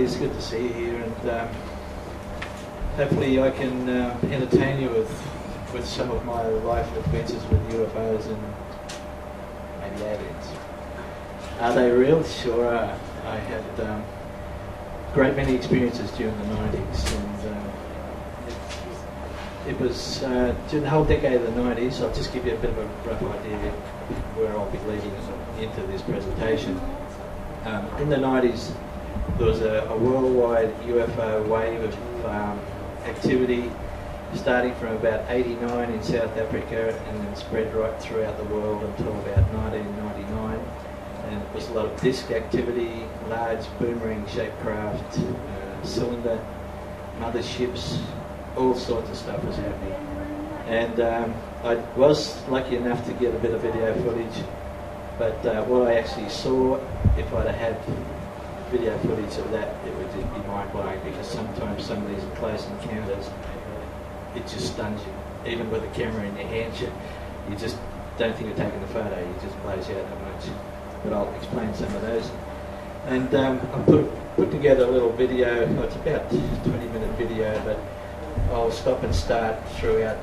it's good to see you here, and hopefully I can entertain you with some of my life adventures with UFOs and maybe aliens. Are they real? Sure are. I had a great many experiences during the 90s, and it was during the whole decade of the 90s. I'll just give you a bit of a rough idea where I'll be leading into this presentation. In the 90s, there was a worldwide UFO wave of activity, starting from about '89 in South Africa and then spread right throughout the world until about 1999. And it was a lot of disc activity, large boomerang-shaped craft, cylinder, motherships, all sorts of stuff was happening. And I was lucky enough to get a bit of video footage, but what I actually saw, if I'd have had video footage of that, it would just be mind-blowing, because sometimes some of these close encounters, it just stuns you. Even with a camera in your hand, you just don't think you're taking the photo, it just blows you out that much. But I'll explain some of those. And I put together a little video. It's about a 20-minute video, but I'll stop and start throughout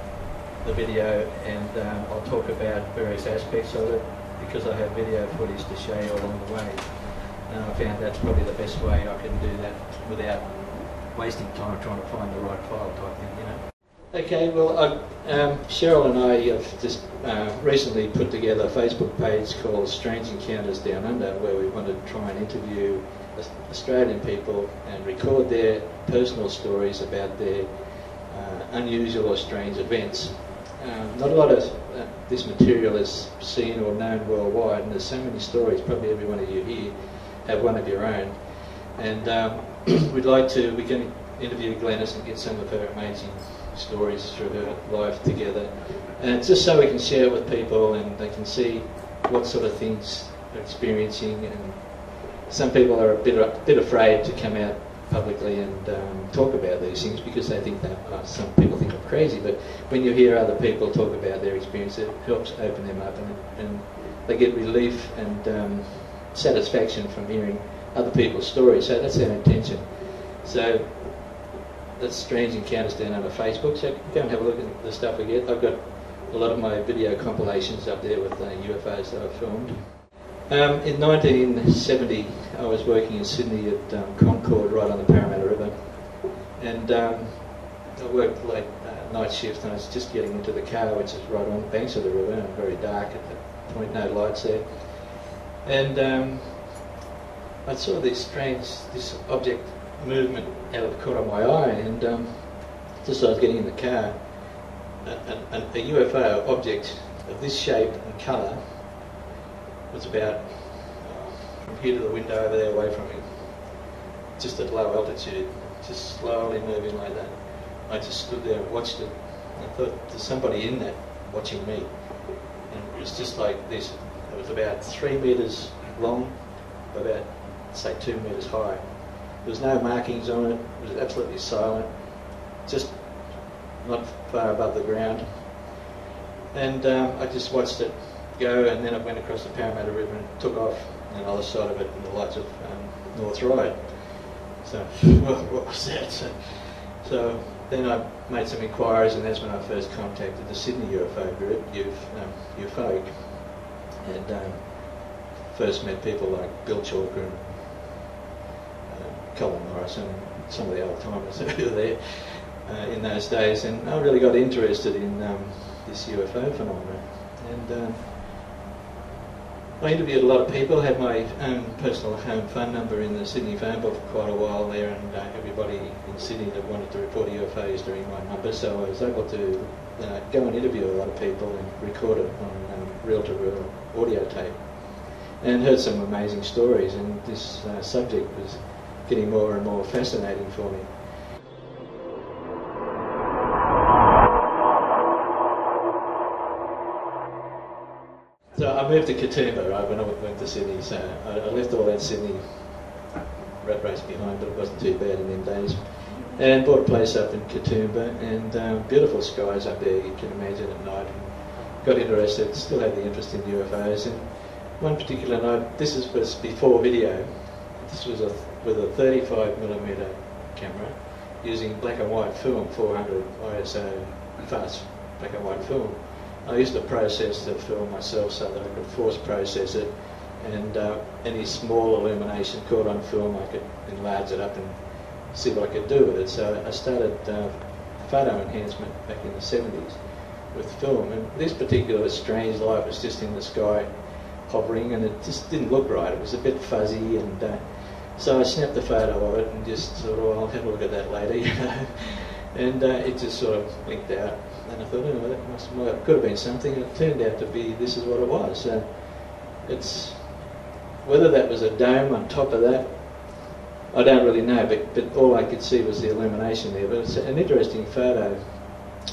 the video, and I'll talk about various aspects of it, because I have video footage to show you along the way. I found that's probably the best way I can do that without wasting time trying to find the right file type thing, you know. Okay, well, Cheryl and I have just recently put together a Facebook page called Strange Encounters Down Under, where we wanted to try and interview Australian people and record their personal stories about their unusual or strange events. Not a lot of this material is seen or known worldwide, and there's so many stories. Probably every one of you here have one of your own, and we can interview Glenys and get some of her amazing stories through her life together, and it's just so we can share it with people and they can see what sort of things they're experiencing. And some people are a bit afraid to come out publicly and talk about these things, because they think that some people think I'm crazy, but when you hear other people talk about their experience, it helps open them up, and they get relief and satisfaction from hearing other people's stories. So that's our intention. So that's Strange Encounters Down Under Facebook, so go and have a look at the stuff we get. I've got a lot of my video compilations up there with UFOs that I've filmed. In 1970, I was working in Sydney at Concord, right on the Parramatta River, and I worked late night shift, and I was just getting into the car, which is right on the banks of the river, and very dark at that point, no lights there. And I saw this object movement out of the corner of my eye, and just as I was getting in the car, a UFO object of this shape and colour was about from here to the window over there away from me, just at low altitude, just slowly moving like that. I just stood there and watched it. I thought, there's somebody in that watching me. And it was just like this. It was about 3 metres long, about, say, 2 metres high. There was no markings on it. It was absolutely silent, just not far above the ground. And I just watched it go, and then it went across the Parramatta River and took off on the other side of it in the lights of North Ryde. So, well, what was that? So then I made some inquiries, and that's when I first contacted the Sydney UFO group, UFO, and first met people like Bill Chalker and Colin Morrison, and some of the old timers who were there in those days, and I really got interested in this UFO phenomenon. And I interviewed a lot of people, had my own personal home phone number in the Sydney phone book for quite a while there, and everybody in Sydney that wanted to report UFOs during my number, so I was able to go and interview a lot of people and record it on reel-to-reel audio tape, and heard some amazing stories, and this subject was getting more and more fascinating for me. So I moved to Katoomba, right, when I went to Sydney, so I left all that Sydney rat race behind, but it wasn't too bad in them days, and bought a place up in Katoomba, and beautiful skies up there, you can imagine, at night, and got interested, still had the interest in UFOs, and one particular night, this was before video, this was with a 35mm camera using black and white film, 400 ISO fast black and white film. I used to process the film myself so that I could force process it, and any small illumination caught on film I could enlarge it up and see what I could do with it. So I started photo enhancement back in the 70s with film, and this particular strange light was just in the sky hovering, and it just didn't look right. It was a bit fuzzy, and so I snapped a photo of it and just thought, oh, I'll have a look at that later, you know. And it just sort of blinked out, and I thought, oh, that could have been something, and it turned out to be, this is what it was. So it's, whether that was a dome on top of that, I don't really know, but all I could see was the illumination there. But it's an interesting photo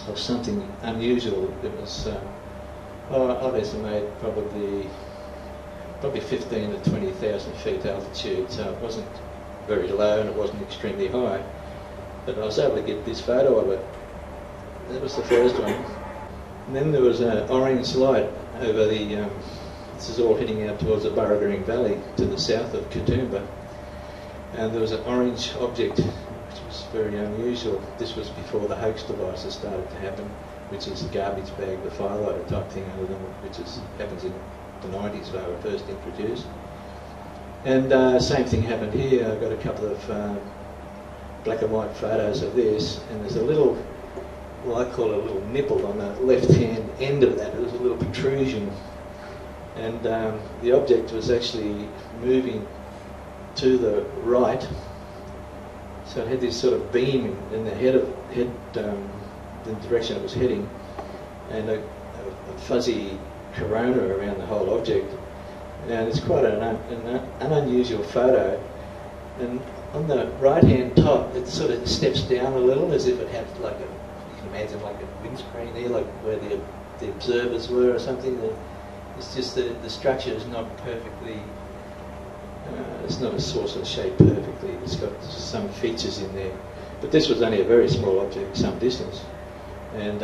of something unusual. It was, I'd estimate probably 15 to 20,000 feet altitude, so it wasn't very low and it wasn't extremely high. But I was able to get this photo of it. That was the first one. And then there was an orange light over the, this is all heading out towards the Burragering Valley to the south of Katoomba. And there was an orange object, which was very unusual. This was before the Hoax devices started to happen, which is a garbage bag, the firelighter type thing under them, which happens in the 90s when they were first introduced. And same thing happened here. I got a couple of black and white photos of this, and there's a little, well, I call it a little nipple on the left-hand end of that. There was a little protrusion, and the object was actually moving to the right, so it had this sort of beam in the the direction it was heading, and a fuzzy corona around the whole object. And it's quite an unusual photo. And on the right-hand top, it sort of steps down a little, as if it had like a, you can imagine like a windscreen there, like where the observers were or something. It's just that the structure is not perfectly. It's not a saucer shaped perfectly. It's got some features in there. But this was only a very small object, some distance. And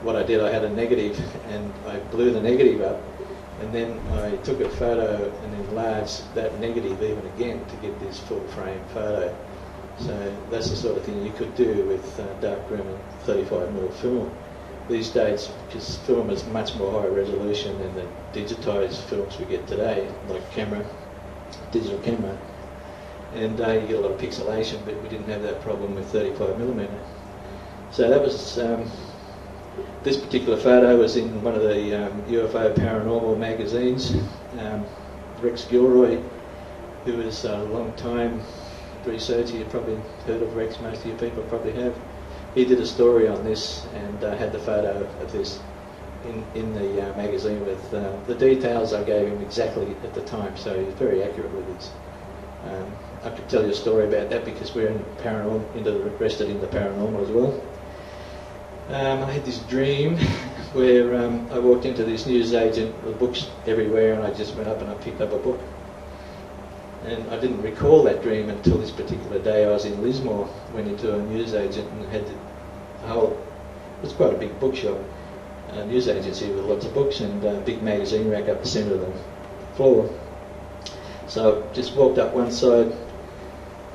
what I did, I had a negative, and I blew the negative up, and then I took a photo and enlarged that negative even again to get this full frame photo. So that's the sort of thing you could do with darkroom and 35mm film. These days, because film is much more high resolution than the digitised films we get today, like digital camera, and you get a lot of pixelation, but we didn't have that problem with 35mm. So that was, this particular photo was in one of the UFO paranormal magazines. Rex Gilroy, who is a long-time researcher, you've probably heard of Rex, most of you people probably have. He did a story on this and had the photo of this in the magazine with the details I gave him exactly at the time, so he's very accurate with this. I could tell you a story about that because we're in paranormal, interested in the paranormal as well. I had this dream where I walked into this newsagent with books everywhere, and I just went up and I picked up a book. And I didn't recall that dream until this particular day. I was in Lismore, went into a newsagent and had the whole, it was quite a big bookshop, a news agency with lots of books, and a big magazine rack up the centre of the floor. So I just walked up one side,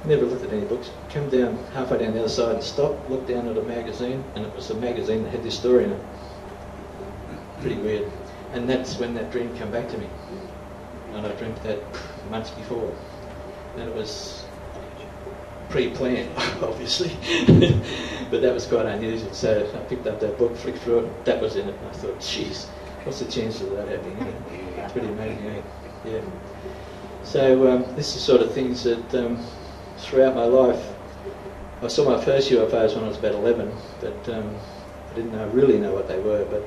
never looked at any books, come down halfway down the other side and stopped, looked down at a magazine, and it was a magazine that had this story in it. Pretty weird. And that's when that dream came back to me. And I dreamt that months before. And it was pre-planned, obviously. But that was quite unusual. So I picked up that book, flicked through it, that was in it. And I thought, geez, what's the chances of that happening? It's pretty amazing, eh? Yeah. So this is the sort of things that throughout my life, I saw my first UFOs when I was about 11, but I didn't really know what they were. But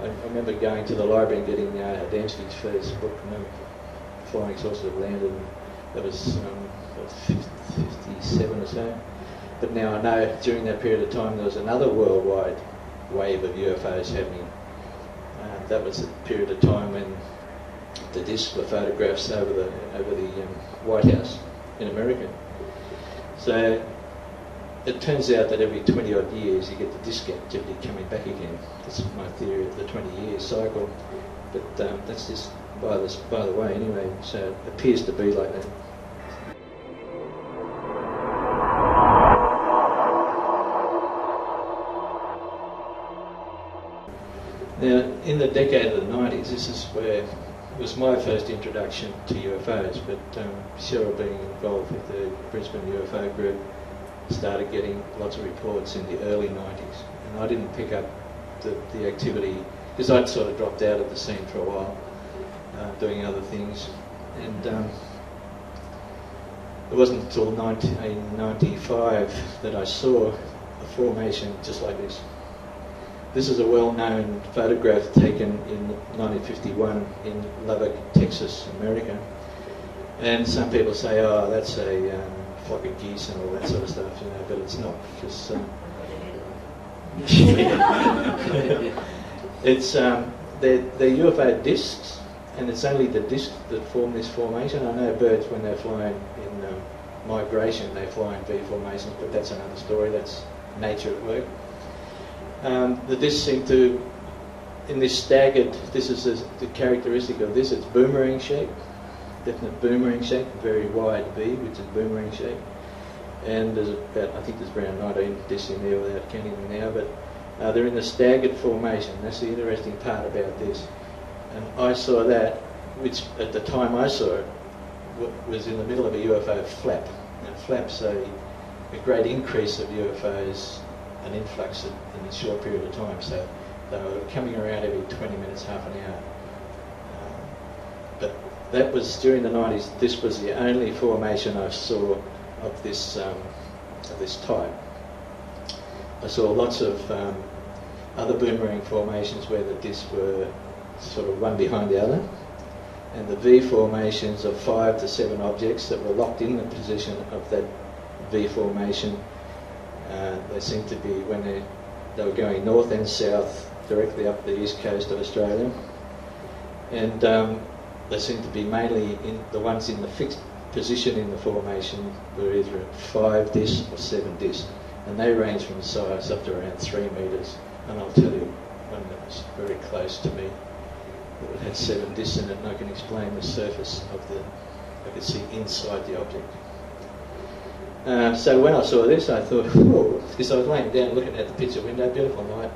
I remember going to the library and getting Adamski's first book, Flying Saucers of Land, and that was 57 or so. But now I know during that period of time there was another worldwide wave of UFOs happening. That was a period of time when the discs were photographs over the White House in America. So it turns out that every 20 odd years you get the disc activity coming back again. That's my theory of the 20-year cycle. But that's just by the way anyway, so it appears to be like that. Now, in the decade of the 90s, this is where it was my first introduction to UFOs, but Cheryl being involved with the Brisbane UFO group started getting lots of reports in the early 90s, and I didn't pick up the activity because I'd sort of dropped out of the scene for a while, doing other things, and it wasn't until 1995 that I saw a formation just like this. This is a well-known photograph taken in 1951 in Lubbock, Texas, America. And some people say, oh, that's a flock of geese and all that sort of stuff, you know, but it's not. Because, it's they're UFO discs, and it's only the discs that form this formation. I know birds, when they're flying in migration, they fly in V formations, but that's another story. That's nature at work. The discs seem to, in this staggered, this is the characteristic of this, it's boomerang shape, definite boomerang shape, very wide V, which is boomerang shape. And there's about, I think there's around 19 discs in there without counting them now, but they're in the staggered formation. That's the interesting part about this. And I saw that, which at the time I saw it, was in the middle of a UFO flap. Now flap's a great increase of UFOs, an influx in a short period of time, so they were coming around every 20 minutes, half an hour. But that was during the 90s. This was the only formation I saw of this type. I saw lots of other boomerang formations where the discs were sort of one behind the other, and the V formations of 5 to 7 objects that were locked in the position of that V formation. They seemed to be, when they were going north and south, directly up the east coast of Australia. And they seemed to be mainly in the ones in the fixed position in the formation were either at 5 discs or 7 discs. And they range from size up to around 3 metres. And I'll tell you one that was very close to me, that had 7 discs in it, and I can explain the surface of I could see inside the object. So when I saw this, I thought, whoa, because I was laying down looking at the picture window, beautiful night,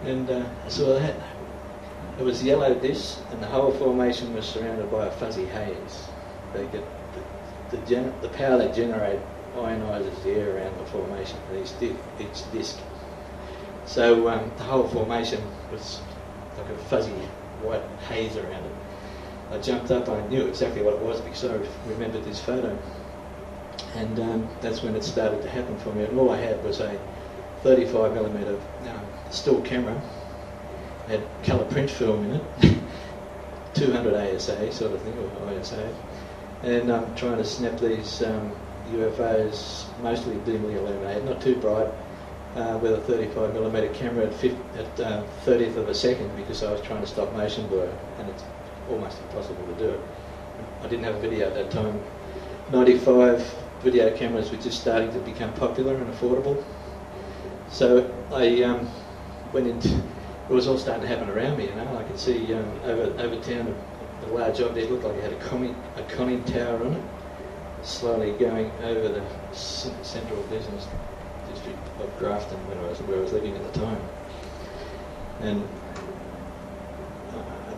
and I saw that. It was yellow disc, and the whole formation was surrounded by a fuzzy haze. They get the power they generate ionises the air around the formation of each disc. So the whole formation was like a fuzzy white haze around it. I jumped up, I knew exactly what it was because I remembered this photo. And that's when it started to happen for me. And all I had was a 35mm still camera, had colour print film in it, 200 ASA sort of thing, or ISA, and I'm trying to snap these UFOs, mostly dimly illuminated, not too bright, with a 35mm camera at 30th of a second, because I was trying to stop motion blur, and it's almost impossible to do it. I didn't have a video at that time. 95 video cameras were just starting to become popular and affordable. So I went into, it was all starting to happen around me, you know. I could see over town a large object, looked like it had a conning tower on it, slowly going over the central business district of Grafton, where I was living at the time. And a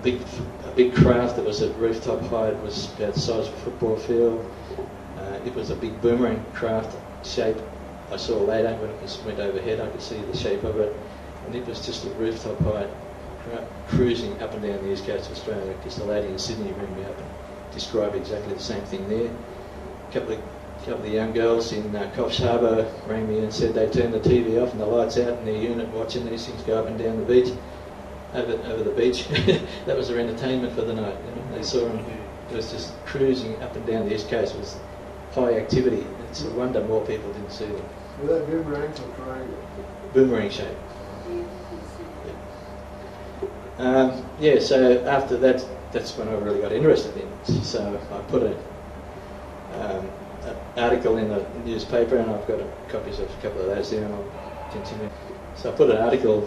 big craft that was at rooftop height, was about the size of a football field. It was a big boomerang craft shape. I saw later when it went overhead, I could see the shape of it, and it was just a rooftop height, cruising up and down the east coast of Australia. Because the lady in Sydney rang me up and described exactly the same thing there. A couple of the young girls in Coffs Harbour rang me and said they turned the TV off and the lights out in their unit, watching these things go up and down the beach, over the beach. That was their entertainment for the night. You know? They saw them. It was just cruising up and down the east coast. It was high activity. It's a wonder more people didn't see them. Were they boomerangs or triangle? Boomerang shape. Yeah, so after that, that's when I really got interested in it. So I put an article in the newspaper, and I've got copies of a couple of those there, and I'll continue. So I put an article,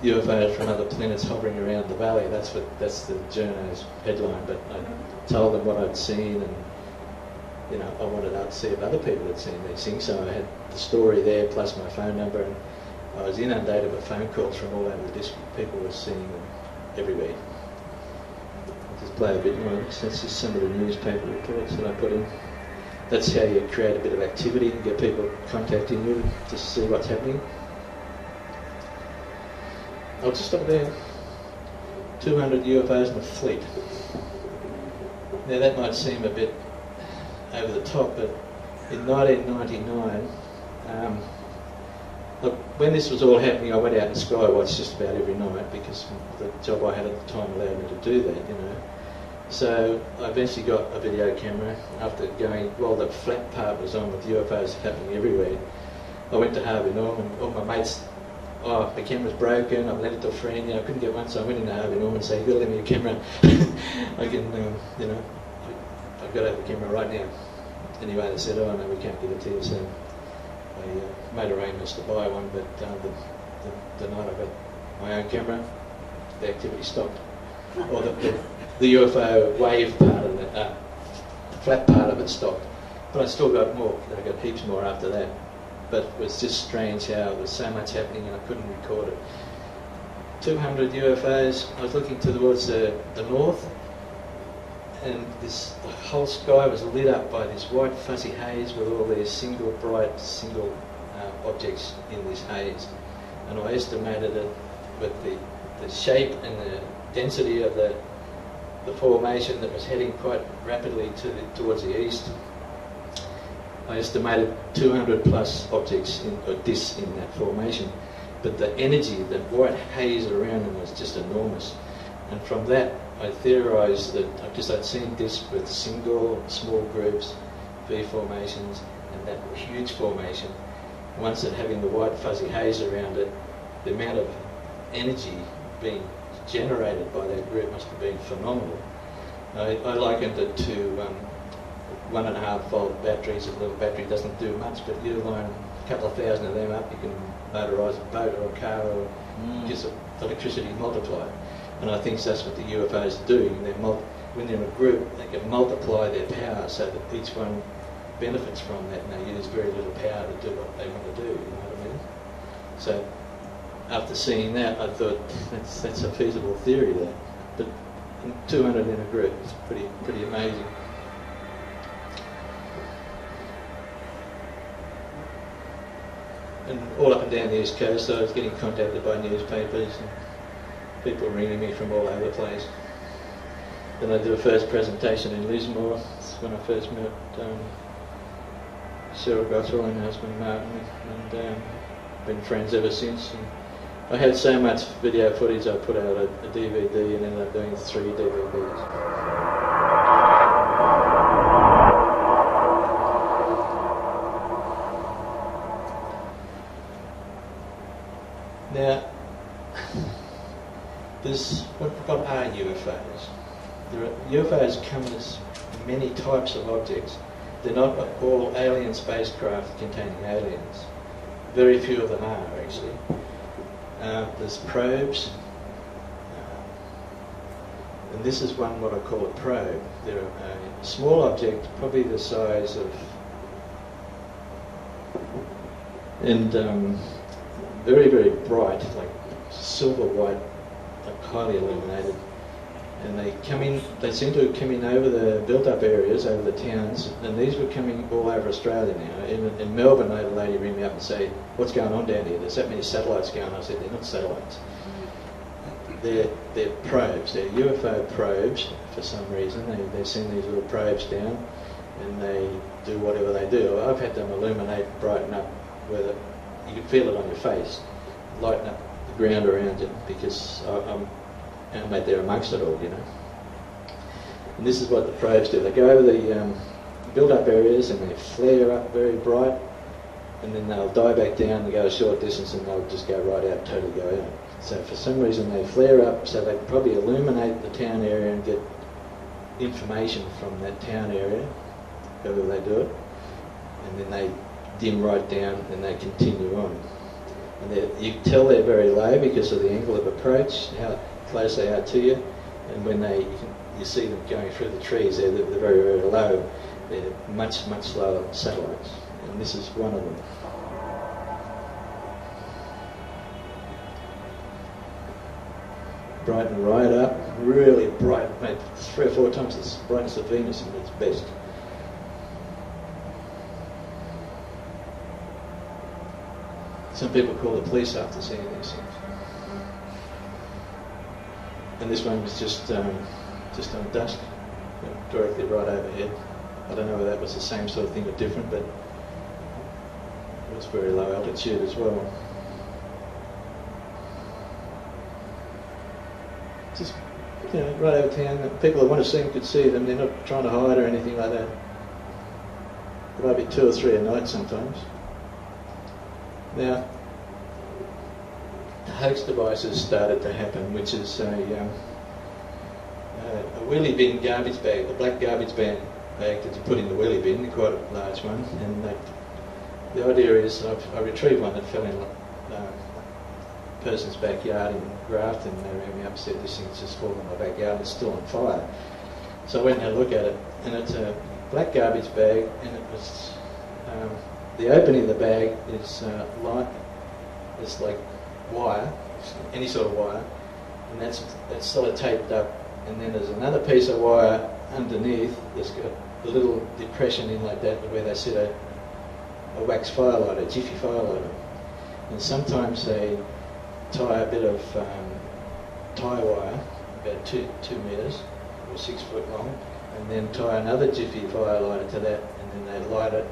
UFOs from other planets hovering around the valley. That's the journo's headline. But I told them what I'd seen, and I wanted to see if other people had seen these things. So I had the story there plus my phone number, and I was inundated with phone calls from all over the district. People were seeing them everywhere. I'll just play a bit more. That's just some of the newspaper reports that I put in. That's how you create a bit of activity and get people contacting you to see what's happening. I'll just stop there. 200 UFOs in the fleet. Now that might seem a bit over the top, but in 1999, look, when this was all happening, I went out and skywatched just about every night because the job I had at the time allowed me to do that, you know. So I eventually got a video camera after going, while the flat part was on with UFOs happening everywhere. I went to Harvey Norman, all my mates, oh, the camera's broken, I've lent it to a friend, you know, I couldn't get one, so I went into Harvey Norman and said, you've got to lend me your camera. I can, you know, I've got to have a camera right now. Anyway, they said, oh no, we can't give it to you, so I made arrangements to buy one, but the night I got my own camera, the activity stopped. Or the UFO Wave part of it, flat part of it stopped. But I still got more, I got heaps more after that. But it was just strange how there was so much happening and I couldn't record it. 200 UFOs, I was looking towards the north, and the whole sky was lit up by this white fuzzy haze with all these bright single objects in this haze. And I estimated it with the shape and the density of the formation that was heading quite rapidly towards the east. I estimated 200 plus objects or discs in that formation, but the energy, the white haze around them was just enormous. And from that, I theorised that I'd seen discs with single, small groups, V formations, and that huge formation. Once it having the white fuzzy haze around it, the amount of energy being generated by that group must have been phenomenal. I likened it to 1.5 volt batteries. A little battery doesn't do much, but you line a couple of thousand of them up, you can motorise a boat or a car or just electricity multiply. And I think that's what the UFOs do. When they're in a group, they can multiply their power so that each one benefits from that, and they use very little power to do what they want to do, you know what I mean? So after seeing that, I thought that's a feasible theory there. But 200 in a group is pretty amazing. And all up and down the East Coast, I was getting contacted by newspapers and people ringing me from all over the place. Then I did a first presentation in Lismore. That's when I first met Cheryl Gottrell and her husband Martin, and been friends ever since. And I had so much video footage, I put out a DVD and ended up doing 3 DVDs. Now, what are UFOs? UFOs come as many types of objects. They're not all alien spacecraft containing aliens. Very few of them are, actually. There's probes, and this is one what I call a probe. They're a small object, probably the size of, and very, very bright, like silver white, like highly illuminated. And they come in, they seem to come in over the built-up areas, over the towns, and these were coming all over Australia now. Even in Melbourne, I had a lady ring me up and say, what's going on down here? There's that many satellites going on. I said, they're not satellites. They're probes. They're UFO probes for some reason. They send these little probes down and they do whatever they do. I've had them illuminate, brighten up, where you can feel it on your face, lighten up the ground around you, because I'm mate there amongst it all, you know. And this is what the probes do. They go over the build-up areas and they flare up very bright, and then they'll die back down and go a short distance and they'll just go right out, totally go out. So for some reason they flare up so they can probably illuminate the town area and get information from that town area, however they do it, and then they dim right down and they continue on. And you can tell they're very low because of the angle of approach, how close they are to you, and when you see them going through the trees, they're very, very low. They're much, much lower than satellites, and this is one of them. brighten right up, really bright, mate, 3 or 4 times the brightness of Venus in its best. Some people call the police after seeing these things. And this one was just on dusk, directly right overhead. I don't know whether that was the same sort of thing or different, but it was very low altitude as well. Just, right over town. People that want to see them could see them. They're not trying to hide or anything like that. It might be 2 or 3 a night sometimes. Now, the hoax devices started to happen, which is a wheelie bin garbage bag, a black garbage bag that you put in the wheelie bin, quite a large one. And the idea is, I retrieved one that fell in a person's backyard in Grafton. They rang me up and said, this thing's just fallen in my backyard, it's still on fire. So I went and had a look at it, and it's a black garbage bag, and it was, the opening of the bag is it's like wire, any sort of wire, and that's sort of taped up, and then there's another piece of wire underneath that's got a little depression in like that where they set a wax firelighter, a jiffy firelighter. And sometimes they tie a bit of tie wire, about 2 metres or 6 foot long, and then tie another jiffy firelighter to that, and then they light it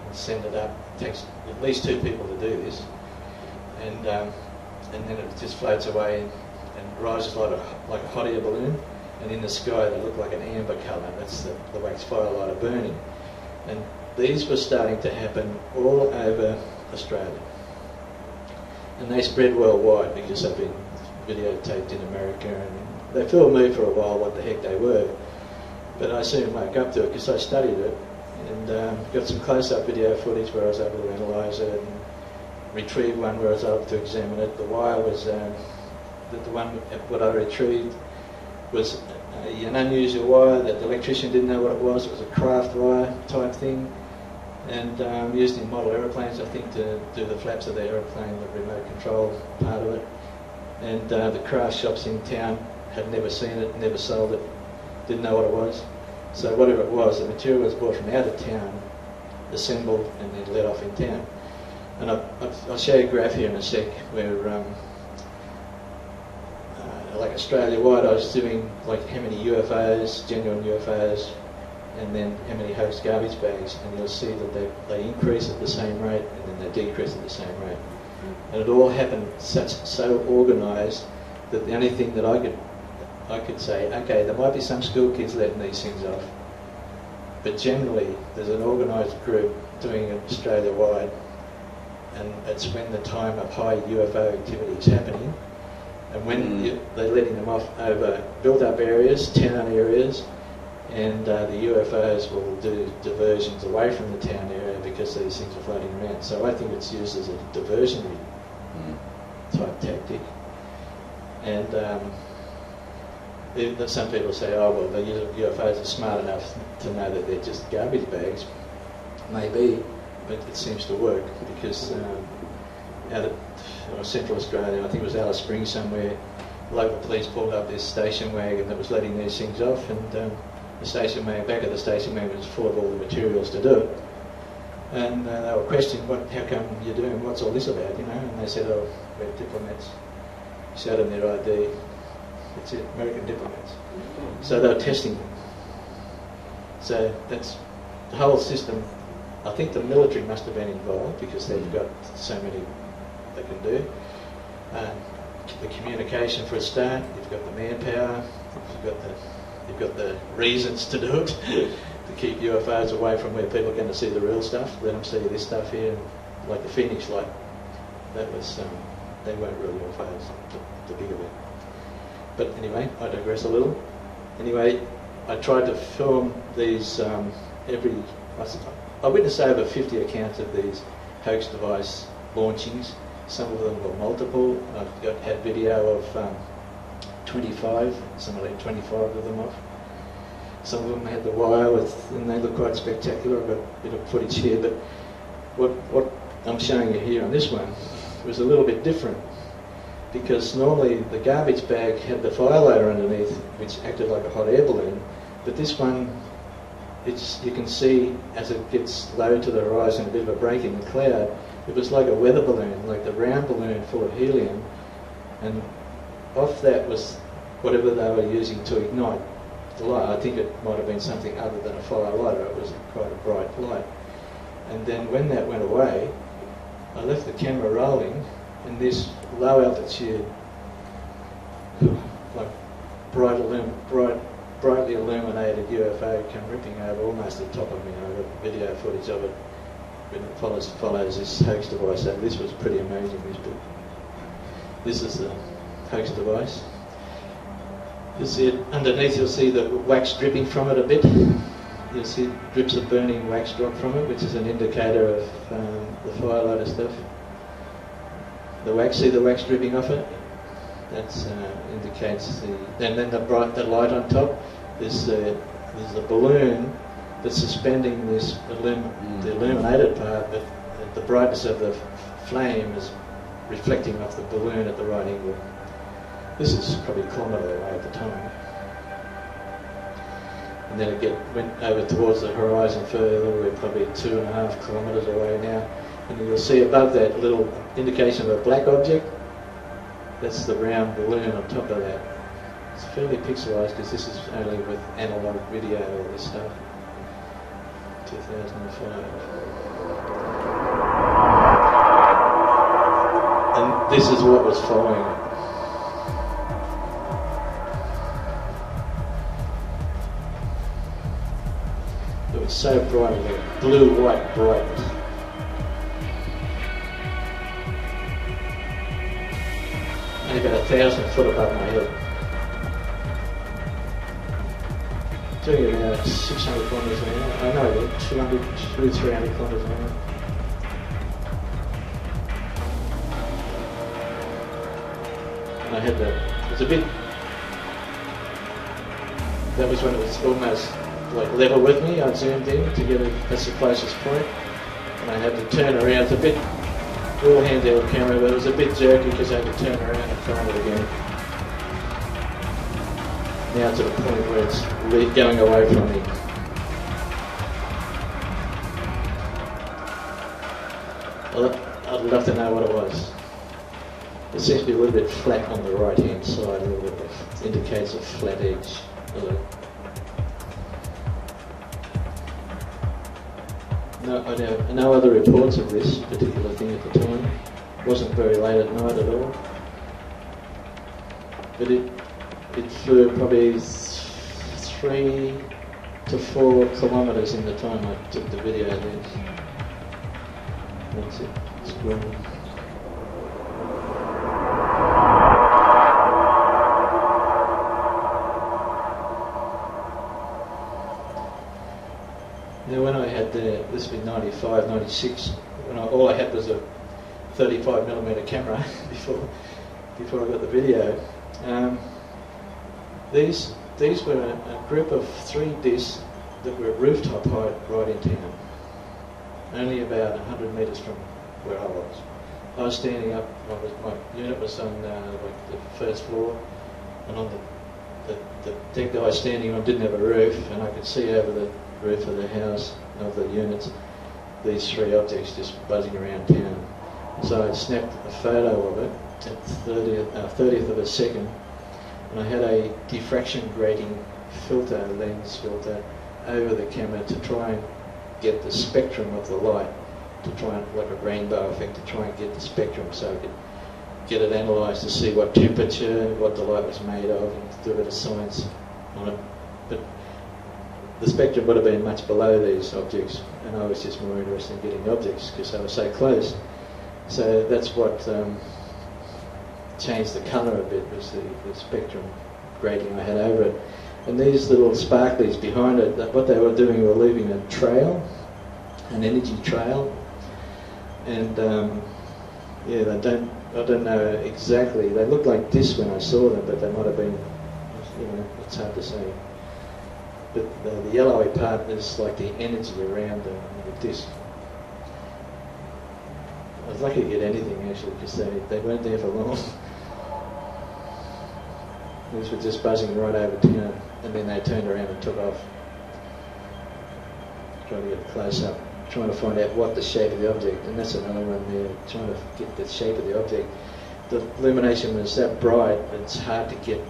and send it up. It takes at least 2 people to do this, and then it just floats away and rises like a hot air balloon, and in the sky they look like an amber colour. That's the wax firelighter burning. And these were starting to happen all over Australia, and they spread worldwide because they've been videotaped in America, and they fooled me for a while what the heck they were, but I soon woke up to it because I studied it, and got some close-up video footage where I was able to analyse it, and retrieve one where I was able to examine it. The wire was, what I retrieved was an unusual wire that the electrician didn't know what it was. It was a craft wire type thing, and used in model aeroplanes, I think, to do the flaps of the aeroplane, the remote control part of it. And the craft shops in town had never seen it, never sold it, didn't know what it was. So whatever it was, the material was bought from out of town, assembled, and then let off in town. And I'll show you a graph here in a sec where, like Australia-wide, I was doing like how many UFOs, genuine UFOs, and then how many hoax garbage bags, and you'll see that they increase at the same rate, and then they decrease at the same rate. And it all happened so organised that the only thing that I could say, okay, there might be some school kids letting these things off, but generally there's an organised group doing it Australia-wide, and it's when the time of high UFO activity is happening, and when they're letting them off over built-up areas, town areas, and the UFOs will do diversions away from the town area because these things are floating around. So I think it's used as a diversionary type tactic. And some people say, oh, well, the UFOs are smart enough to know that they're just garbage bags. Maybe, but it seems to work because out of Central Australia, I think it was Alice Springs somewhere, local police pulled up this station wagon that was letting these things off, and the station wagon, back of the station wagon was full of all the materials to do it. And they were questioning, how come you're doing, what's all this about, you know? And they said, oh, we're diplomats. Showed them their ID. That's it, American diplomats. So they were testing them. So that's the whole system. I think the military must have been involved because they've got so many they can do. The communication for a start, you've got the manpower, you've got the reasons to do it, to keep UFOs away from where people are going to see the real stuff. Let them see this stuff here, like the Phoenix light. That was, they weren't real UFOs, the bigger bit. But anyway, I digress a little. Anyway, I tried to film these I witnessed over 50 accounts of these hoax device launchings. Some of them were multiple. I've had video of 25, something like 25 of them off. Some of them had the wire and they look quite spectacular. I've got a bit of footage here, but what I'm showing you here on this one was a little bit different. because normally the garbage bag had the fire lighter underneath, which acted like a hot air balloon, but this one, you can see as it gets low to the horizon, a bit of a break in the cloud, it was like a weather balloon, like the round balloon full of helium, and off that was whatever they were using to ignite the light. I think it might have been something other than a fire lighter. It was quite a bright light. And then when that went away, I left the camera rolling, and this low altitude, like brightly illuminated UFO come ripping over almost the top of me. I got video footage of it when it follows this hoax device. So this was pretty amazing, this book. This is the hoax device. You see it underneath, you'll see the wax dripping from it a bit. You'll see drips of burning wax drop from it, which is an indicator of the firelighter stuff. The wax, see the wax dripping off it? That indicates the... And then the light on top, there's a balloon that's suspending this the illuminated part, but the brightness of the flame is reflecting off the balloon at the right angle. This is probably a kilometre away at the time. And then it went over towards the horizon further. We're probably 2.5 kilometres away now. And you'll see above that little indication of a black object. That's the round balloon on top of that. It's fairly pixelised because this is only with analogue video, all this stuff. 2005. And this is what was following it. It was so bright, blue, white, bright. Only about 1,000 foot above my head. Doing about 600 kilometres an hour. I know, 300 kilometres an hour. And I had it was a bit, that was when it was almost like level with me. I zoomed in to get that's the closest point, and I had to turn around. It's a bit all handheld camera, but it was a bit jerky because I had to turn around and find it again. Now to the point where it's going away from me. I'd love to know what it was. It seems to be a little bit flat on the right hand side, a little bit. It indicates a flat edge. No other reports of this particular thing at the time. It wasn't very late at night at all. But it flew probably 3 to 4 kilometres in the time I took the video of this. That's it. It's growing. Now when I had this would be 95, 96, all I had was a 35mm camera before I got the video. These were a group of 3 discs that were at rooftop height right in town, only about 100 metres from where I was. I was standing up, my unit was on like the first floor, and on the deck that I was standing on didn't have a roof, and I could see over the roof of the house, of the units, these 3 objects just buzzing around town. So I snapped a photo of it at 30th of a second, and I had a diffraction grating filter, lens filter, over the camera to try and get the spectrum of the light, to try and, like a rainbow effect, to try and get the spectrum so I could get it analysed to see what temperature, what the light was made of, and do a bit of science on it. But the spectrum would have been much below these objects, and I was just more interested in getting objects because they were so close. So that's what changed the colour a bit, was the spectrum grating I had over it. And these little sparklies behind it, what they were doing were leaving a trail, an energy trail. And yeah, I don't know exactly. They looked like this when I saw them, but they might have been, it's hard to say. But the yellowy part is like the energy around the disc. I was lucky to get anything actually, because they weren't there for long. These were just buzzing right over town, and then they turned around and took off. Trying to get a close-up, trying to find out what the shape of the object, and that's another one there, trying to get the shape of the object. The illumination was that bright, it's hard to get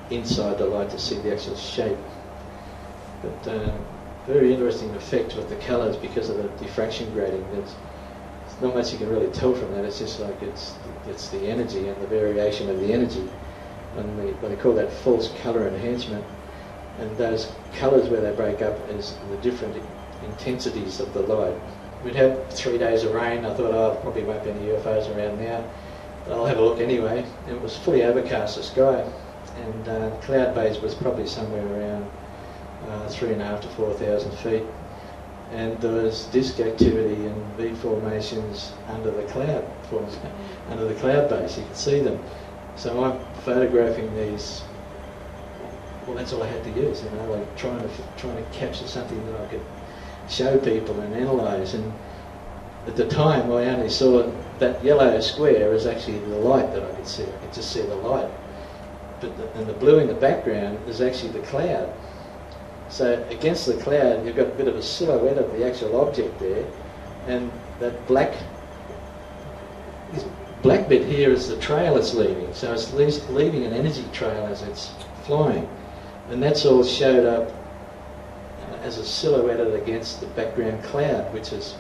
inside the light to see the actual shape. But very interesting effect with the colours because of the diffraction grating. There's not much you can really tell from that. It's just like it's the energy and the variation of the energy, and what they call that false colour enhancement. And those colours where they break up is the different intensities of the light. We'd had 3 days of rain. I thought, oh, probably won't be any UFOs around now, but I'll have a look anyway. And it was fully overcast, the sky, and cloud base was probably somewhere around 3,500 to 4,000 feet. And there was disk activity and V formations under the cloud, under the cloud base. You could see them. So I'm photographing these. Well, that's all I had to use, you know, like trying to capture something that I could show people and analyse. And at the time, I only saw that yellow square as actually the light that I could see. I could just see the light, but and the blue in the background is actually the cloud. So against the cloud, you've got a bit of a silhouette of the actual object there, and that black bit here is the trail it's leaving. So it's leaving an energy trail as it's flying. And that's all showed up as a silhouetted against the background cloud, which is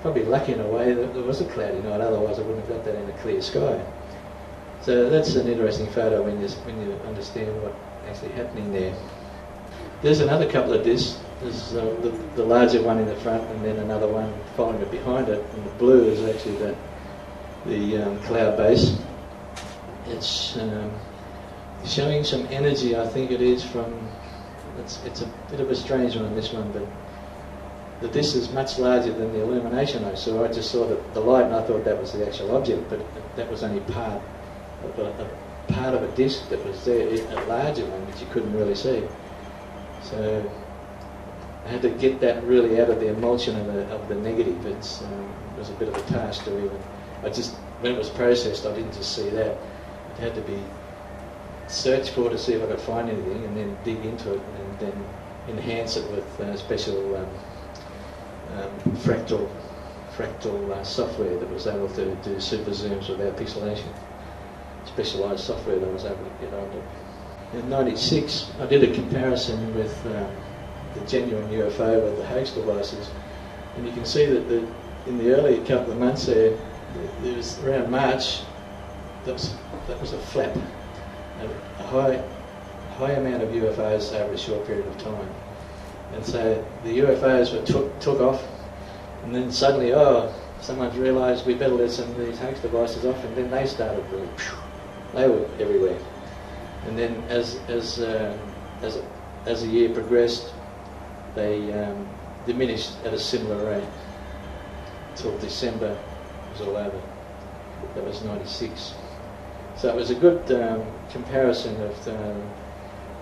probably lucky in a way that there was a cloudy night, otherwise I wouldn't have got that in a clear sky. So that's an interesting photo when you understand what's actually happening there. There's another couple of discs. There's the larger one in the front and then another one following it behind it, and the blue is actually the cloud base. It's showing some energy, I think it is from, it's a bit of a strange one, this one, but the disc is much larger than the illumination I saw. I just saw the light and I thought that was the actual object, but that was only part of a disc that was there, a larger one which you couldn't really see. So I had to get that really out of the emulsion of the negative. It was a bit of a task to even, when it was processed I didn't just see that. It had to be search for to see if I could find anything, and then dig into it and then enhance it with special fractal software that was able to do super zooms without pixelation. Specialised software that was able to get onto. In '96 I did a comparison with the genuine UFO with the Hoax devices, and you can see that in the early couple of months there was around March, that was a flap. A high amount of UFOs over a short period of time, and so the UFOs were took off, and then suddenly, someone's realised we better let some of these Hoax devices off, and then they started really, they were everywhere, and then as the year progressed, they diminished at a similar rate until December it was all over. That was '96. So it was a good comparison of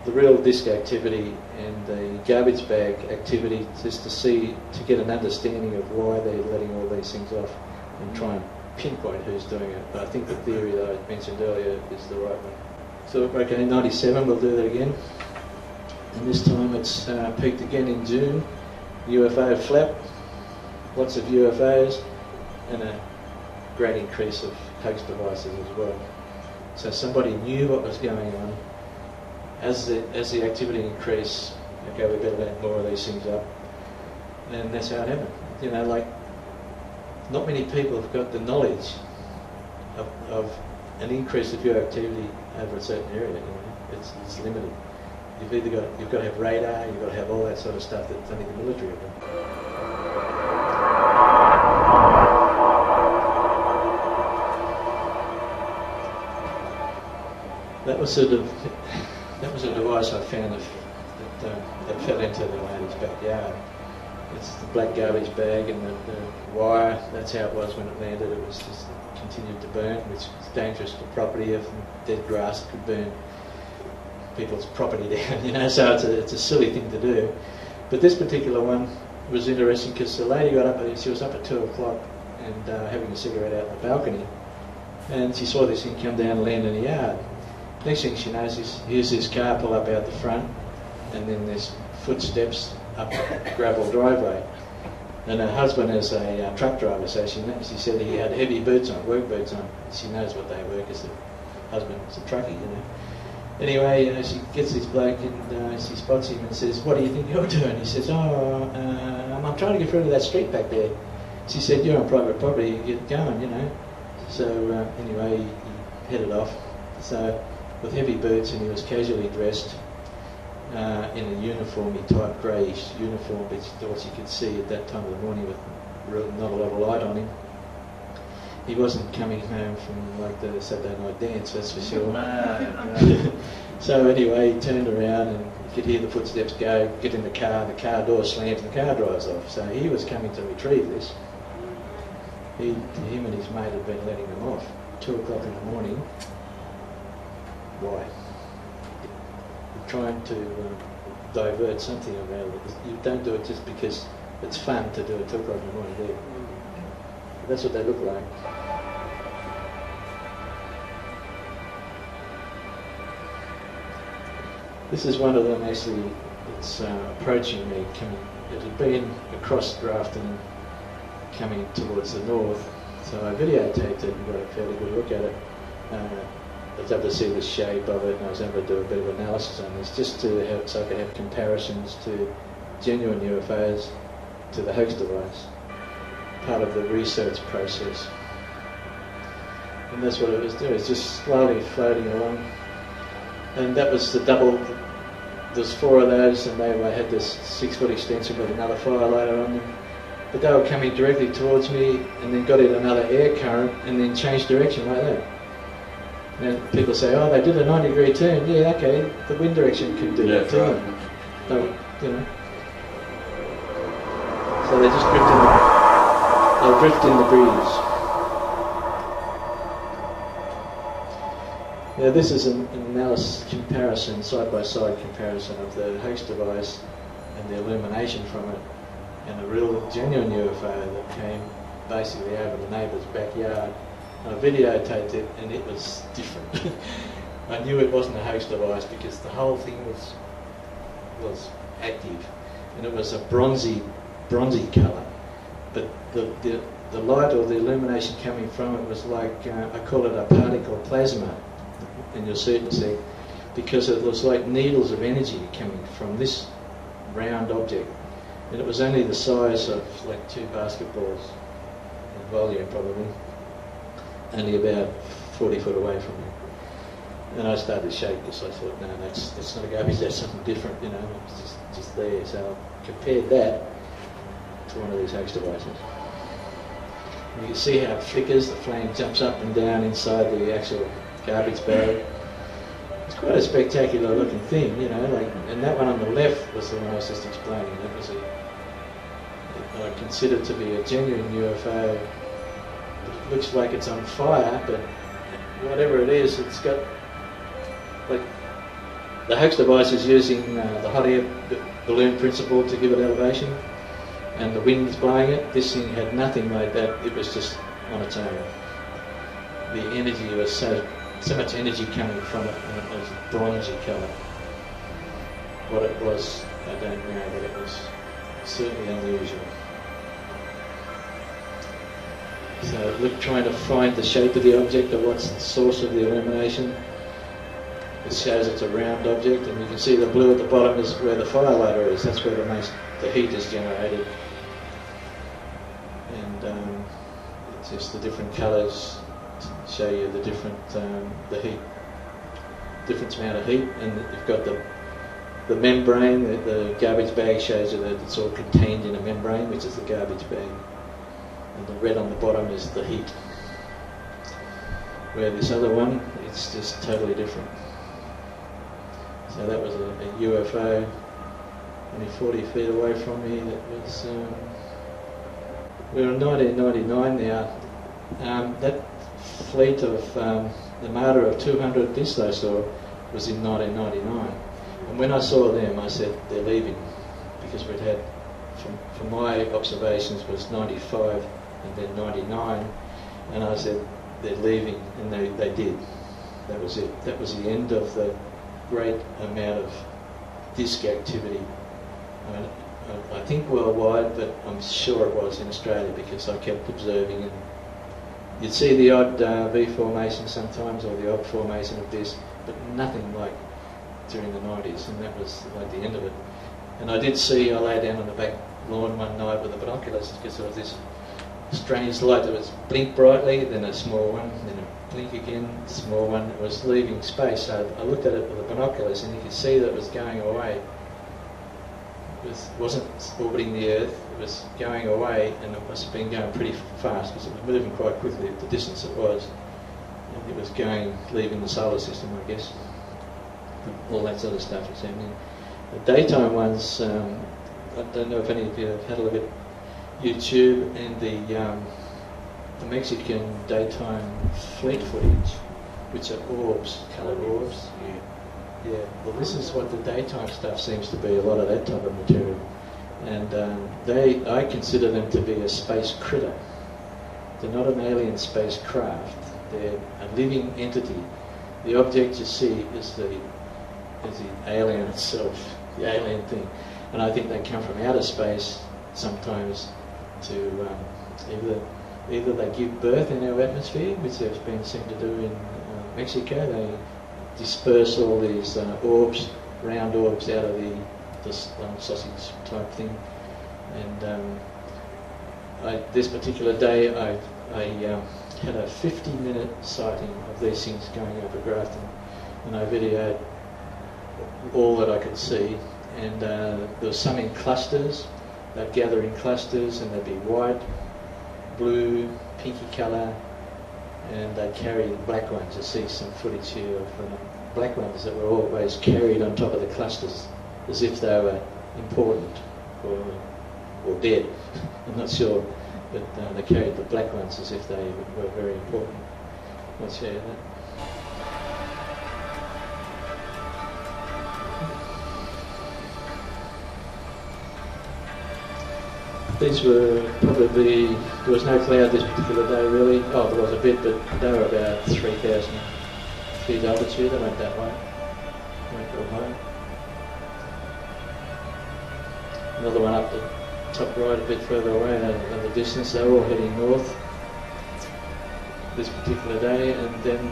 the real disc activity and the garbage bag activity, just to get an understanding of why they're letting all these things off and try and pinpoint who's doing it. But I think the theory that I mentioned earlier is the right one. So okay, in '97 we'll do that again, and this time it's peaked again in June. UFO flap, lots of UFOs, and a great increase of Hoax devices as well. So somebody knew what was going on. As the activity increased, okay, we better let more of these things up, and that's how it happened. You know, like, not many people have got the knowledge of an increase of your activity over a certain area. You know? It's limited. You've got to have radar, you've got to have all that sort of stuff that only the military have done. That was a device I found that fell into the lady's backyard. It's the black garbage bag and the wire. That's how it was when it landed. It was just continued to burn, which is dangerous for property. If dead grass could burn people's property down, you know. So it's a silly thing to do. But this particular one was interesting because the lady got up. She was up at 2 o'clock and having a cigarette out in the balcony, and she saw this thing come down and land in the yard. Next thing she knows is, here's this car pull up out the front, and then there's footsteps up a gravel driveway. And her husband is a truck driver, so she said he had heavy boots on, work boots on. She knows what they were because the husband's a truckie, you know. Anyway, she gets this bloke and she spots him and says, "What do you think you're doing?" He says, I'm trying to get through to that street back there." She said, "You're on private property, get going, you know." So anyway, he headed off. So with heavy boots, and he was casually dressed in a uniformy type greyish uniform, which thought you could see at that time of the morning with not a lot of light on him. He wasn't coming home from like the Saturday night dance, that's for sure. So anyway, he turned around and you could hear the footsteps go, get in the car door slams and the car drives off. So he was coming to retrieve this. Him and his mate had been letting them off. 2 o'clock in the morning. Why? You're trying to divert something around it. You don't do it just because it's fun to do it 2 o'clock in the morning, do you? That's what they look like. This is one of them actually that's approaching me. It had been across Grafton coming towards the north, so I videotaped it and got a fairly good look at it. I was able to see the shape of it, and I was able to do a bit of analysis on this just so I could have comparisons to genuine UFOs to the hoax device. Part of the research process. And that's what it was doing, it's just slowly floating along. And that was the double, there's 4 of those, and they had this 6-foot extension with another firelighter on them. But they were coming directly towards me and then got in another air current and then changed direction like that. Now people say, oh, they did a 90-degree turn. Yeah, okay, the wind direction can do that too. Right. No, you know. So they just they'll drift in the breeze. Now this is an analysis comparison, side-by-side comparison of the hoax device and the illumination from it and a real genuine UFO that came basically over the neighbour's backyard. I videotaped it and it was different. I knew it wasn't a hoax device because the whole thing was active and it was a bronzy colour. But the light or the illumination coming from it was like, I call it a particle plasma, and you'll see it in a sec, because it was like needles of energy coming from this round object. And it was only the size of like 2 basketballs in volume probably, only about 40 foot away from me. And I started to shake because I thought, no, that's not a garbage, that's something different, you know, it's just there. So I compared that to one of these hoax devices. And you can see how it flickers, the flame jumps up and down inside the actual garbage bag. It's quite a spectacular looking thing, you know, like, and that one on the left was the one I was just explaining. That was I consider to be a genuine UFO. It looks like it's on fire, but whatever it is, it's got, like, the hoax device is using the hot air balloon principle to give it elevation, and the wind's blowing it. This thing had nothing like that, it was just on its own. The energy was so much energy coming from it, and it was bronzy colour. What it was, I don't know, but it was certainly unusual. So trying to find the shape of the object or what's the source of the illumination. It shows it's a round object, and you can see the blue at the bottom is where the firelighter is. That's where the heat is generated. And it's just the different colours show you the different different amount of heat, and you've got the membrane. The garbage bag shows you that it's all contained in a membrane, which is the garbage bag, and the red on the bottom is the heat. Where this other one, it's just totally different. So that was a UFO only 40 feet away from me. That was we're in 1999 now. That fleet of the Marder of 200 discs I saw was in 1999, and when I saw them I said they're leaving, because we'd had, from my observations, was 95 and then 99, and I said they're leaving, and they did. That was it. That was the end of the great amount of disc activity. I think worldwide, but I'm sure it was in Australia because I kept observing, and you'd see the odd V formation sometimes, or the odd formation of disc, but nothing like during the 90s, and that was like the end of it. And I lay down on the back lawn one night with the binoculars because there was this strange light that was blink brightly, then a small one, then a blink again, small one. It was leaving space, so I looked at it with the binoculars and you could see that it was going away. It wasn't orbiting the Earth, it was going away, and it must have been going pretty fast because it was moving quite quickly at the distance it was. And it was leaving the solar system, I guess. All that sort of stuff was happening. The daytime ones, I don't know if any of you have had a look at YouTube and the Mexican daytime fleet footage, which are orbs, coloured orbs. Yeah, well, this is what the daytime stuff seems to be, a lot of that type of material. And I consider them to be a space critter. They're not an alien spacecraft. They're a living entity. The object you see is the alien itself, the alien thing. And I think they come from outer space sometimes to either they give birth in our atmosphere, which they've been seen to do in Mexico. They disperse all these orbs, round orbs, out of the sausage type thing. And this particular day I had a 50-minute sighting of these things going over Grafton, and I videoed all that I could see. And there was some in clusters. They'd gather in clusters, and they'd be white, blue, pinky colour, and they'd carry the black ones. You see some footage here of black ones that were always carried on top of the clusters as if they were important or dead. I'm not sure, but they carried the black ones as if they were very important. I'll show you that. These were probably, there was no cloud this particular day really. Oh, there was a bit, but they were about 3,000 feet altitude. They went that way. Went real high. Another one up the top right, a bit further away, another distance. They were all heading north this particular day, and then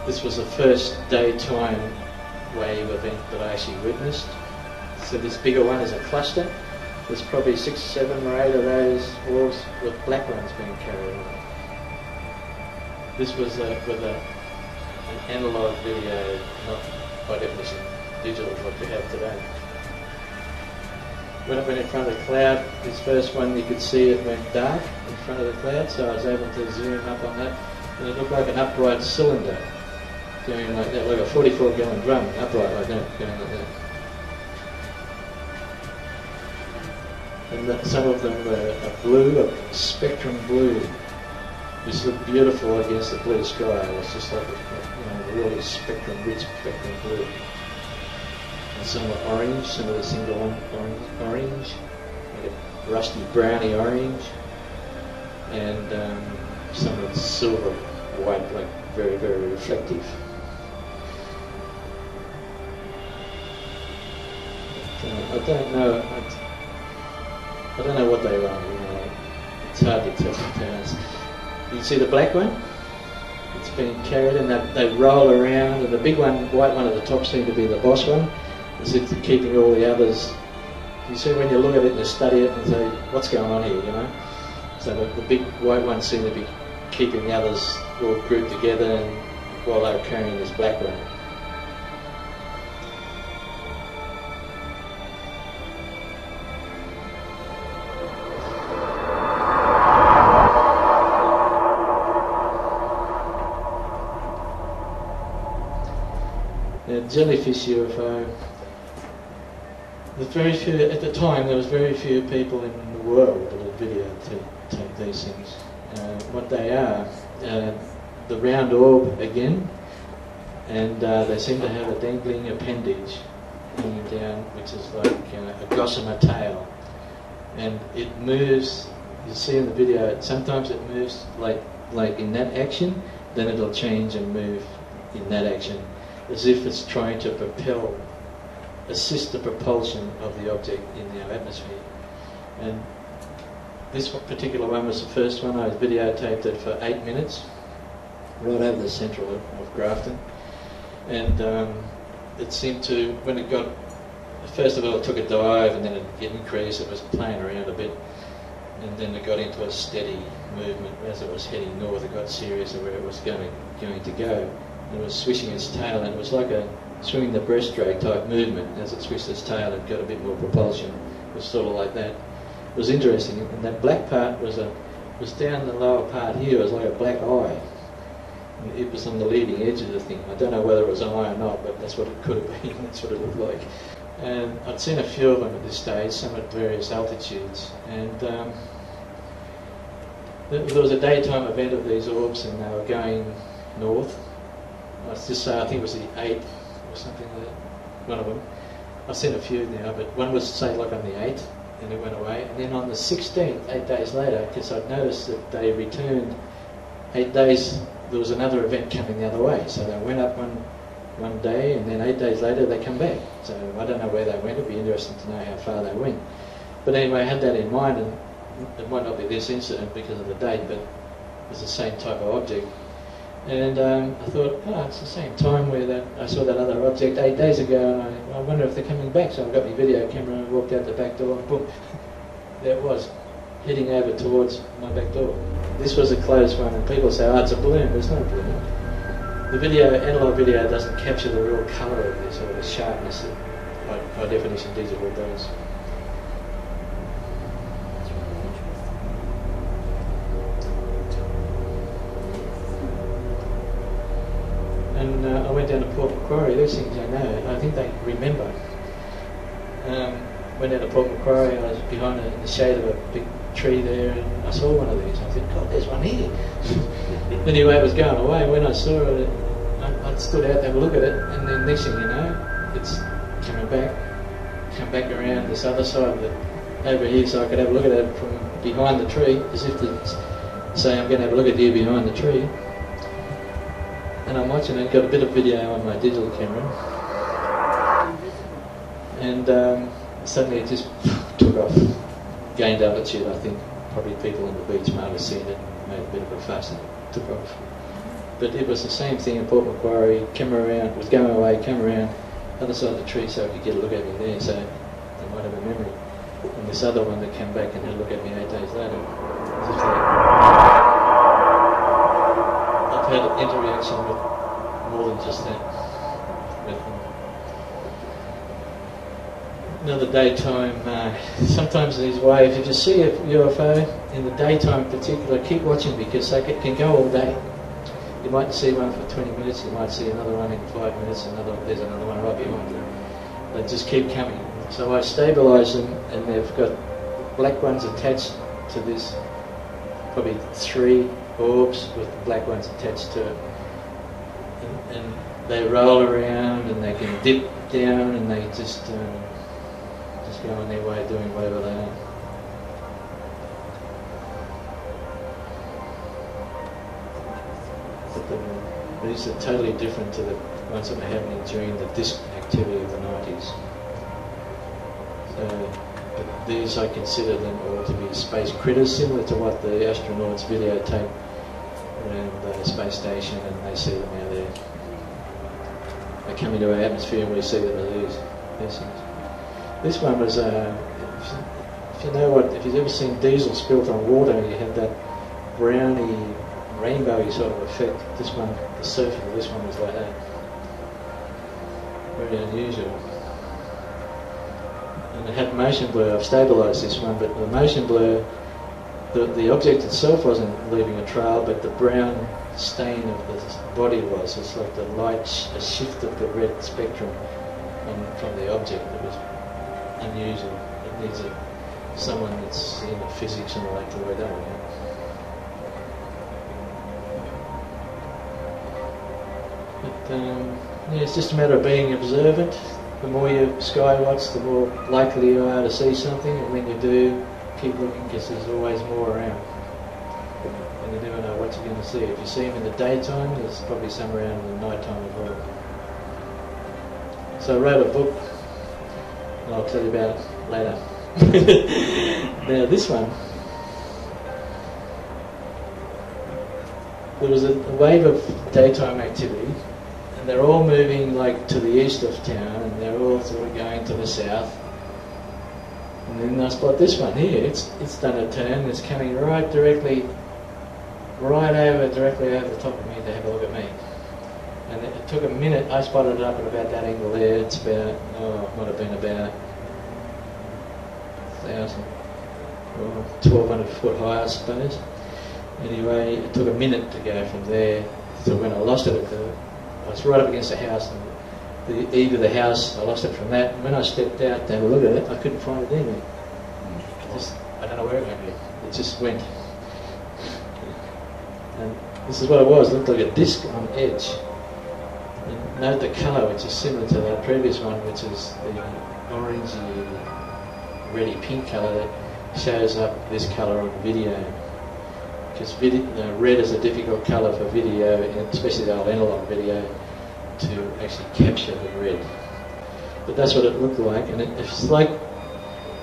this was the first daytime wave event that I actually witnessed. So this bigger one is a cluster. There's probably 6, 7 or 8 of those orbs with black ones being carried on. This was with an analogue video, not by definition digital, what we have today. When it went in front of the cloud, this first one you could see it went dark in front of the cloud, so I was able to zoom up on that, and it looked like an upright cylinder going like that, like a 44-gallon drum, upright like that, going like that. And some of them were a blue, a spectrum blue, which looked beautiful against the blue sky. It was just like a really rich spectrum blue. And some were orange, some of the single orange, like a rusty browny orange, and some were silver white, like very, very reflective. But, I don't know. I don't know what they are. It's hard to tell. You see the black one? It's been carried, and they roll around, and the big one, white one at the top, seemed to be the boss one. As if they're keeping all the others. You see when you look at it and you study it and say, what's going on here, you know? So the big white ones seem to be keeping the others all grouped together, and while they're carrying this black one. Jellyfish UFO. At the time, there was very few people in the world that had videotaped these things. What they are, the round orb again, and they seem to have a dangling appendage hanging down, which is like a gossamer tail, and it moves. You see in the video, sometimes it moves like in that action, then it'll change and move in that action, as if it's trying to assist the propulsion of the object in our atmosphere. And this particular one was the first one. I videotaped it for 8 minutes, right over the central of Grafton. And it seemed to, when it got, first of all it took a dive and then it increased, it was playing around a bit. And then it got into a steady movement. As it was heading north, it got serious of where it was going to go. And it was swishing its tail, and it was like a swinging the breaststroke type movement. As it swished its tail, it got a bit more propulsion. It was sort of like that. It was interesting. And that black part was down the lower part here. It was like a black eye. And it was on the leading edge of the thing. I don't know whether it was an eye or not, but that's what it could have been. That's what it looked like. And I'd seen a few of them at this stage, some at various altitudes. And there was a daytime event of these orbs, and they were going north. Let's just say I think it was the 8th or something like that, one of them. I've seen a few now, but one was, say, like on the 8th, and it went away. And then on the 16th, 8 days later, because I'd noticed that they returned 8 days, there was another event coming the other way. So they went up one day, and then 8 days later they come back. So I don't know where they went. It'd be interesting to know how far they went. But anyway, I had that in mind, and it might not be this incident because of the date, but it was the same type of object. And I thought, oh, it's the same time where I saw that other object 8 days ago, and I wonder if they're coming back. So I got my video camera and walked out the back door, and boom, there it was, heading over towards my back door. This was a closed one, and people say, oh, it's a balloon. But it's not a balloon. The video, analog video, doesn't capture the real colour of this, or the sharpness that high definition digital does. And I went down to Port Macquarie. Those things I know. I think they remember. Went down to Port Macquarie. I was behind in the shade of a big tree there, and I saw one of these. I thought, God, there's one here. Anyway, it was going away. When I saw it, I stood out to have a look at it, and then next thing you know, it's come back around this other side of it, over here, so I could have a look at it from behind the tree, as if to say, I'm going to have a look at you behind the tree. And I'm watching it, got a bit of video on my digital camera, and suddenly it just took off, gained altitude. I think probably people on the beach might have seen it, made a bit of a fuss, and it took off. But it was the same thing in Port Macquarie, came around, was going away, came around, other side of the tree so I could get a look at me there, so they might have a memory. And this other one that came back and had a look at me 8 days later, just like, I've had an interaction with more than just that. With another daytime, sometimes these waves, if you see a UFO in the daytime in particular, keep watching because they can go all day. You might see one for 20 minutes, you might see another one in 5 minutes, there's another one right behind them. They just keep coming. So I stabilise them, and they've got black ones attached to this, probably 3 orbs with the black ones attached to it. And they roll around, and they can dip down, and they just go on their way doing whatever they are. But these are totally different to the ones that were happening during the disk activity of the 90s. But these I consider them all to be space critters, similar to what the astronauts videotape around the space station, and they see them out there. They come into our atmosphere and we see them as these things. This one was, if you've ever seen diesel spilt on water, you have that browny, rainbowy sort of effect. This one, the surface of this one was like that. Very unusual. And it had motion blur. I've stabilised this one, but the motion blur, the object itself wasn't leaving a trail, but the brown stain of the body was. It's like the light, a shift of the red spectrum from the object. It was unusual. It needs someone that's into physics and like to work that one out. But yeah, it's just a matter of being observant. The more you sky watch, the more likely you are to see something, and when you do, keep looking because there's always more around. And you never know what you're going to see. If you see them in the daytime, there's probably some around in the night time as well. So I wrote a book, and I'll tell you about it later. Now this one, there was a wave of daytime activity, and they're all moving like to the east of town, and they're all sort of going to the south. And then I spot this one here. It's done a turn. It's coming directly over the top of me to have a look at me. And it took a minute. I spotted it up at about that angle there. It's about, it might have been about 1,000 or 1,200 foot high, I suppose. Anyway, it took a minute to go from there. So when I lost it, I was right up against the house. And the eave of the house, I lost it from that. And when I stepped out to have a look at it, I couldn't find it anywhere. I don't know where it went. It just went. And this is what it was. It looked like a disc on edge. And note the colour, which is similar to that previous one, which is the orangey, reddy pink colour that shows up this colour on video. Because red is a difficult colour for video, and especially the old analog video, to actually capture the red. But that's what it looked like, and it's like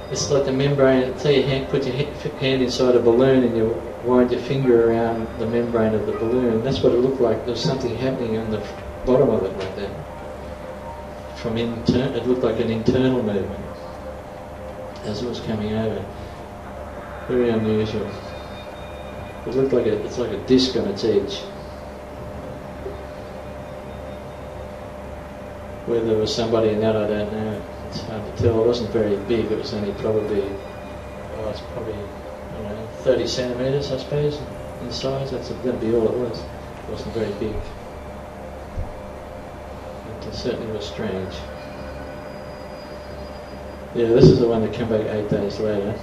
the membrane. Say you put your hand inside a balloon and you wind your finger around the membrane of the balloon. That's what it looked like. There's something happening on the bottom of it like that. It looked like an internal movement as it was coming over. Very unusual. It looked like it's like a disc on its edge. Whether there was somebody in that, I don't know. It's hard to tell. It wasn't very big. It was only probably, it's probably, 30 centimetres, I suppose, in size. That's going to be all it was. It wasn't very big. But it certainly was strange. Yeah, this is the one that came back 8 days later.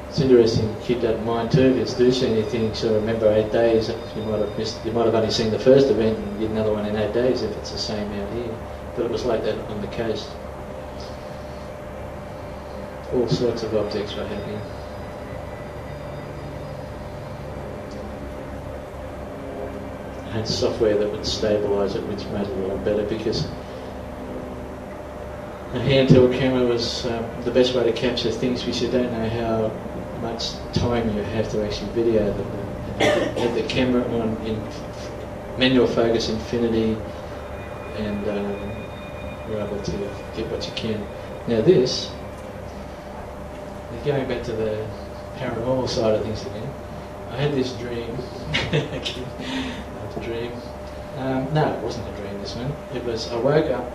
It's interesting to keep that in mind too. If you do see anything, so remember 8 days. You might have missed. You might have only seen the first event and get another one in 8 days if it's the same out here. But it was like that on the coast. All sorts of objects were happening. I had software that would stabilise it, which made it a lot better because a handheld camera was the best way to capture things because you don't know how much time you have to actually video them. Have the camera on in manual focus infinity, and you're able to get what you can. Now this, going back to the paranormal side of things again, I had this dream. Not a dream. No, it wasn't a dream, this one. It was, I woke up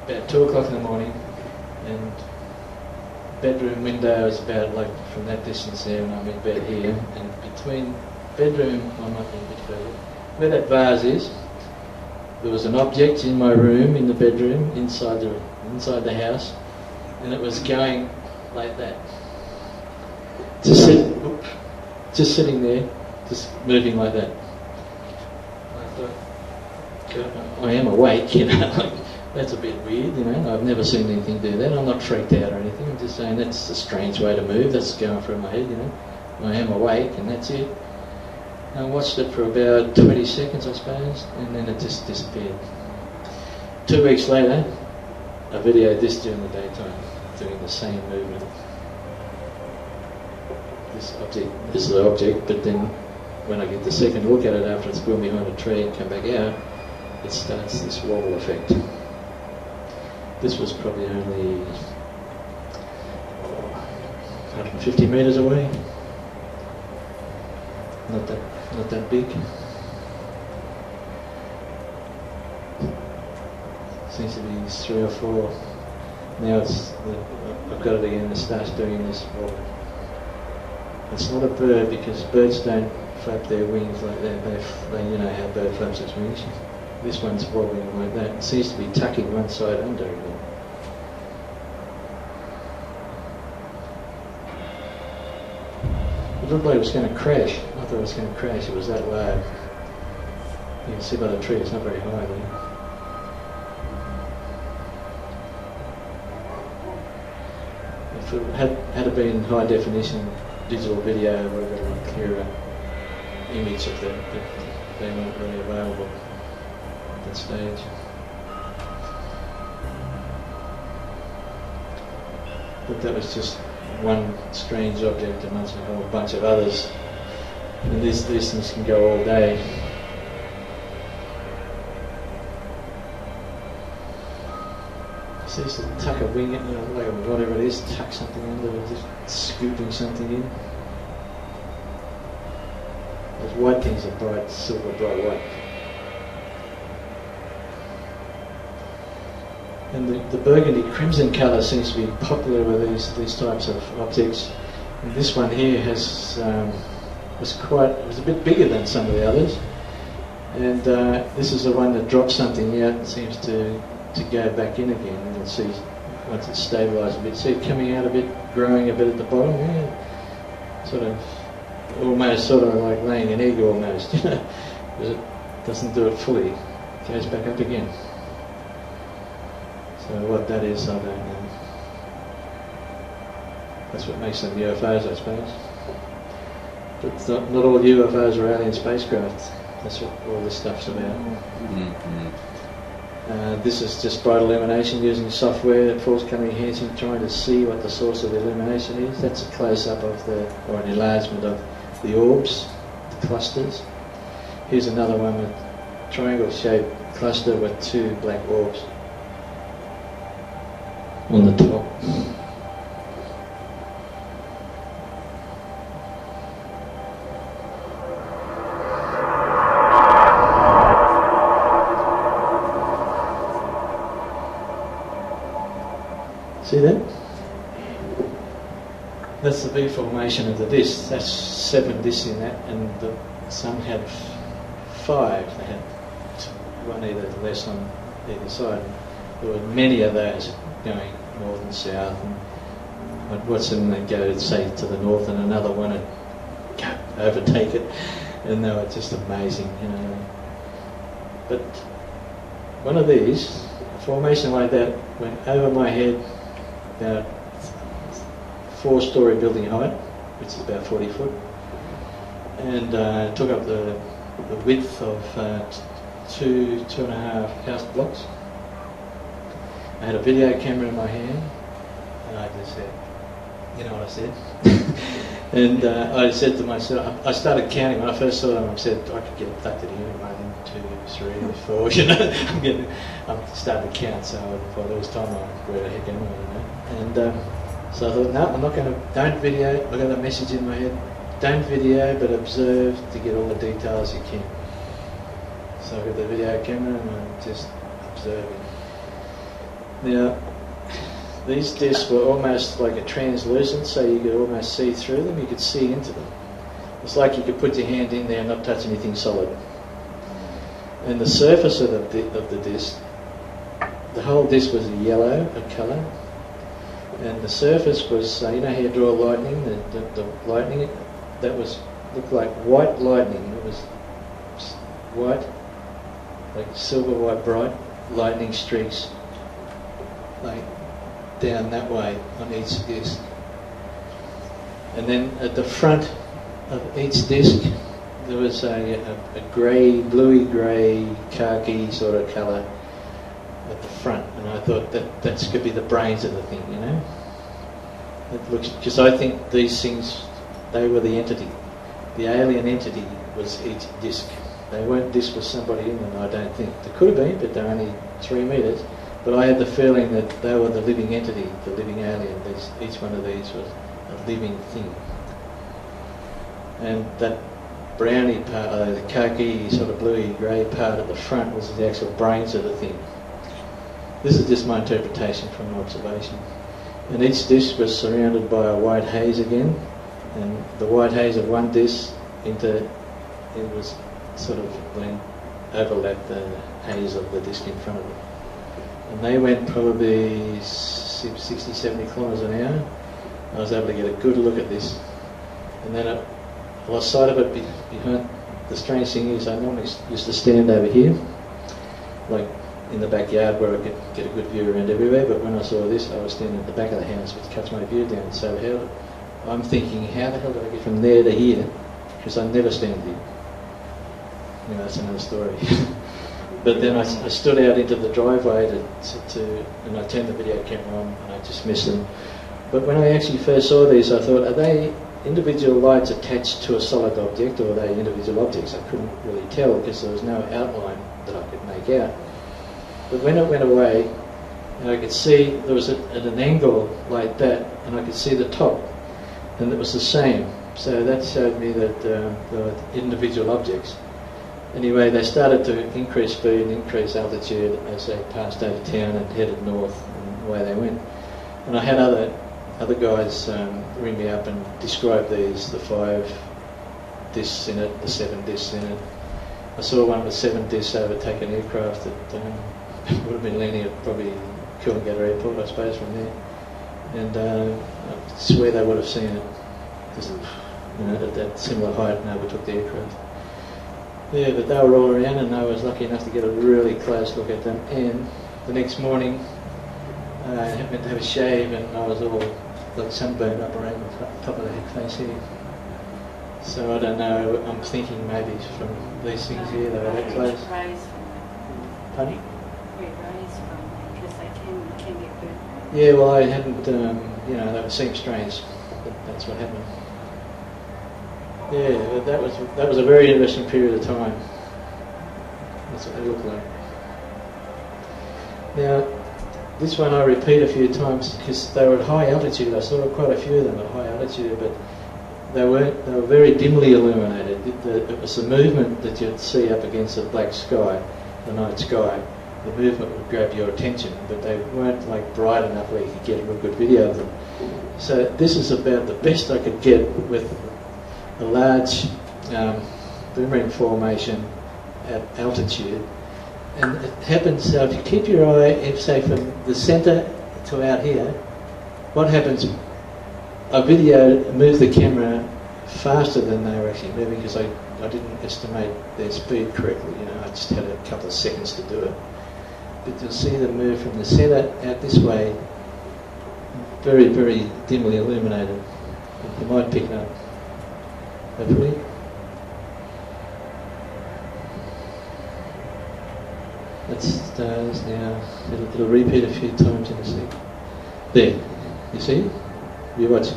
about 2 o'clock in the morning, and bedroom window is about like from that distance there, and I'm in bed here, and between bedroom, I'm not in between, where that vase is, there was an object in my room, in the bedroom, inside the house, and it was going like that. Just sitting there, just moving like that. I thought, God, I am awake, like, that's a bit weird, I've never seen anything do that. I'm not freaked out or anything. I'm just saying that's a strange way to move. That's going through my head, I am awake, and that's it. I watched it for about 20 seconds, I suppose, and then it just disappeared. 2 weeks later, I videoed this during the daytime, doing the same movement. This is the object, but then when I get the second look at it after it's gone behind a tree and come back out, it starts this wobble effect. This was probably only 150 metres away. Not that big. Seems to be 3 or 4. Now I've got it again. It starts doing this wobble. It's not a bird because birds don't flap their wings like that. They how a bird flaps its wings. This one's wobbling like that. It seems to be tucking one side under again. It looked like it was going to crash. I thought it was going to crash. It was that low. You can see by the tree it's not very high there. if it had it been high definition digital video, it would have been a clearer image of that, but they weren't really available at that stage. But that was just one strange object amongst a whole bunch of others. And these things can go all day. So used to tuck a wing in, like whatever it is, tuck something under, just scooping something in. Those white things are bright, silver, bright white. And the burgundy crimson colour seems to be popular with these types of objects. And this one here was a bit bigger than some of the others. And this is the one that drops something out and seems to go back in again. And you'll see once it's stabilised a bit. See it coming out a bit, growing a bit at the bottom. Yeah. Sort of like laying an egg almost. Because it doesn't do it fully. It goes back up again. So what that is, I don't know. That's what makes them UFOs, I suppose. But not all UFOs are alien spacecraft. That's what all this stuff's about. Mm-hmm. This is just bright illumination using software, force color enhancing, trying to see what the source of the illumination is. That's a close-up of or an enlargement of the orbs, the clusters. Here's another one with triangle-shaped cluster with two black orbs on the top. See that? That's the V formation of the disc. That's 7 discs in that, and some had 5. They had one either less on either side. There were many of those going north and south, and what's them that go, say, to the north, and another one would overtake it, and they were just amazing, you know. But one of these, a formation like that, went over my head about 4-storey building height, which is about 40 foot, and took up the width of 2.5 house blocks. I had a video camera in my hand, and I just said, you know what I said? And I said to myself, I started counting. When I first saw them, I said, I could get abducted here, 1, 2, 3, 4, you know. I'm starting to count, so by there was time where the heck am I, you know. And so I thought, no, I'm not going to, don't video. I got a message in my head, don't video, but observe to get all the details you can. So I got the video camera and I'm just observing. Now, these discs were almost like a translucent, so you could almost see through them, you could see into them. It's like you could put your hand in there and not touch anything solid. And the surface of the disc, the whole disc was yellow, a colour, and the surface was, you know how you draw lightning, the lightning, that looked like white lightning. It was white, like silver white bright lightning streaks, like down that way on each disc. And then at the front of each disc there was a grey, bluey grey, khaki sort of colour at the front, and I thought that could be the brains of the thing, you know. It looks, because I think these things, they were the entity. The alien entity was each disc. They weren't discs with somebody in them, I don't think. There could have been, but they're only 3 metres. But I had the feeling that they were the living entity, the living alien. Each one of these was a living thing. And that browny part, the khaki sort of bluey grey part at the front was the actual brains of the thing. This is just my interpretation from observation. And each disc was surrounded by a white haze again, and the white haze of one disc it was sort of overlapped the haze of the disc in front of it. And they went probably 60, 70 kilometres an hour. I was able to get a good look at this. And then I lost sight of it behind. The strange thing is I normally used to stand over here, like in the backyard where I could get a good view around everywhere, but when I saw this, I was standing at the back of the house, which cuts my view down. So I'm thinking, how the hell did I get from there to here? Because I never stand here. You know, that's another story. But then I stood out into the driveway and I turned the video camera on and I just missed them. But when I actually first saw these, I thought, are they individual lights attached to a solid object, or are they individual objects? I couldn't really tell because there was no outline that I could make out. But when it went away, and I could see there was at an angle like that, and I could see the top, and it was the same. So that showed me that they were individual objects. Anyway, they started to increase speed and increase altitude as they passed over town and headed north, and away they went. And I had other guys ring me up and describe these, the 5 discs in it, the 7 discs in it. I saw one with 7 discs overtake an aircraft that would have been landing at probably Coolangatta Airport, I suppose, from there. And I swear they would have seen it, because at that similar height and overtook the aircraft. Yeah, but they were all around, and I was lucky enough to get a really close look at them. And the next morning, I happened to have a shave, and I was all like sunburned up around the top of the head face here. So I don't know, I'm thinking maybe from these things here, they were that close. Pardon? Yeah, well, I hadn't, that seemed strange, but that's what happened. Yeah, but that was a very interesting period of time. That's what they look like. Now, this one I repeat a few times because they were at high altitude. I saw quite a few of them at high altitude, but they were very dimly illuminated. It was the movement that you'd see up against the black sky, the night sky. The movement would grab your attention, but they weren't like bright enough where you could get a real good video of them. So this is about the best I could get with a large boomerang formation at altitude. And it happens, so if you keep your eye, say from the centre to out here, what happens, I moved the camera faster than they were actually moving because I didn't estimate their speed correctly, I just had a couple of seconds to do it. But you'll see them move from the centre out this way, very, very dimly illuminated. You might pick it up, hopefully. That's stars now. It'll repeat a few times in a sec. There, you see? You watch.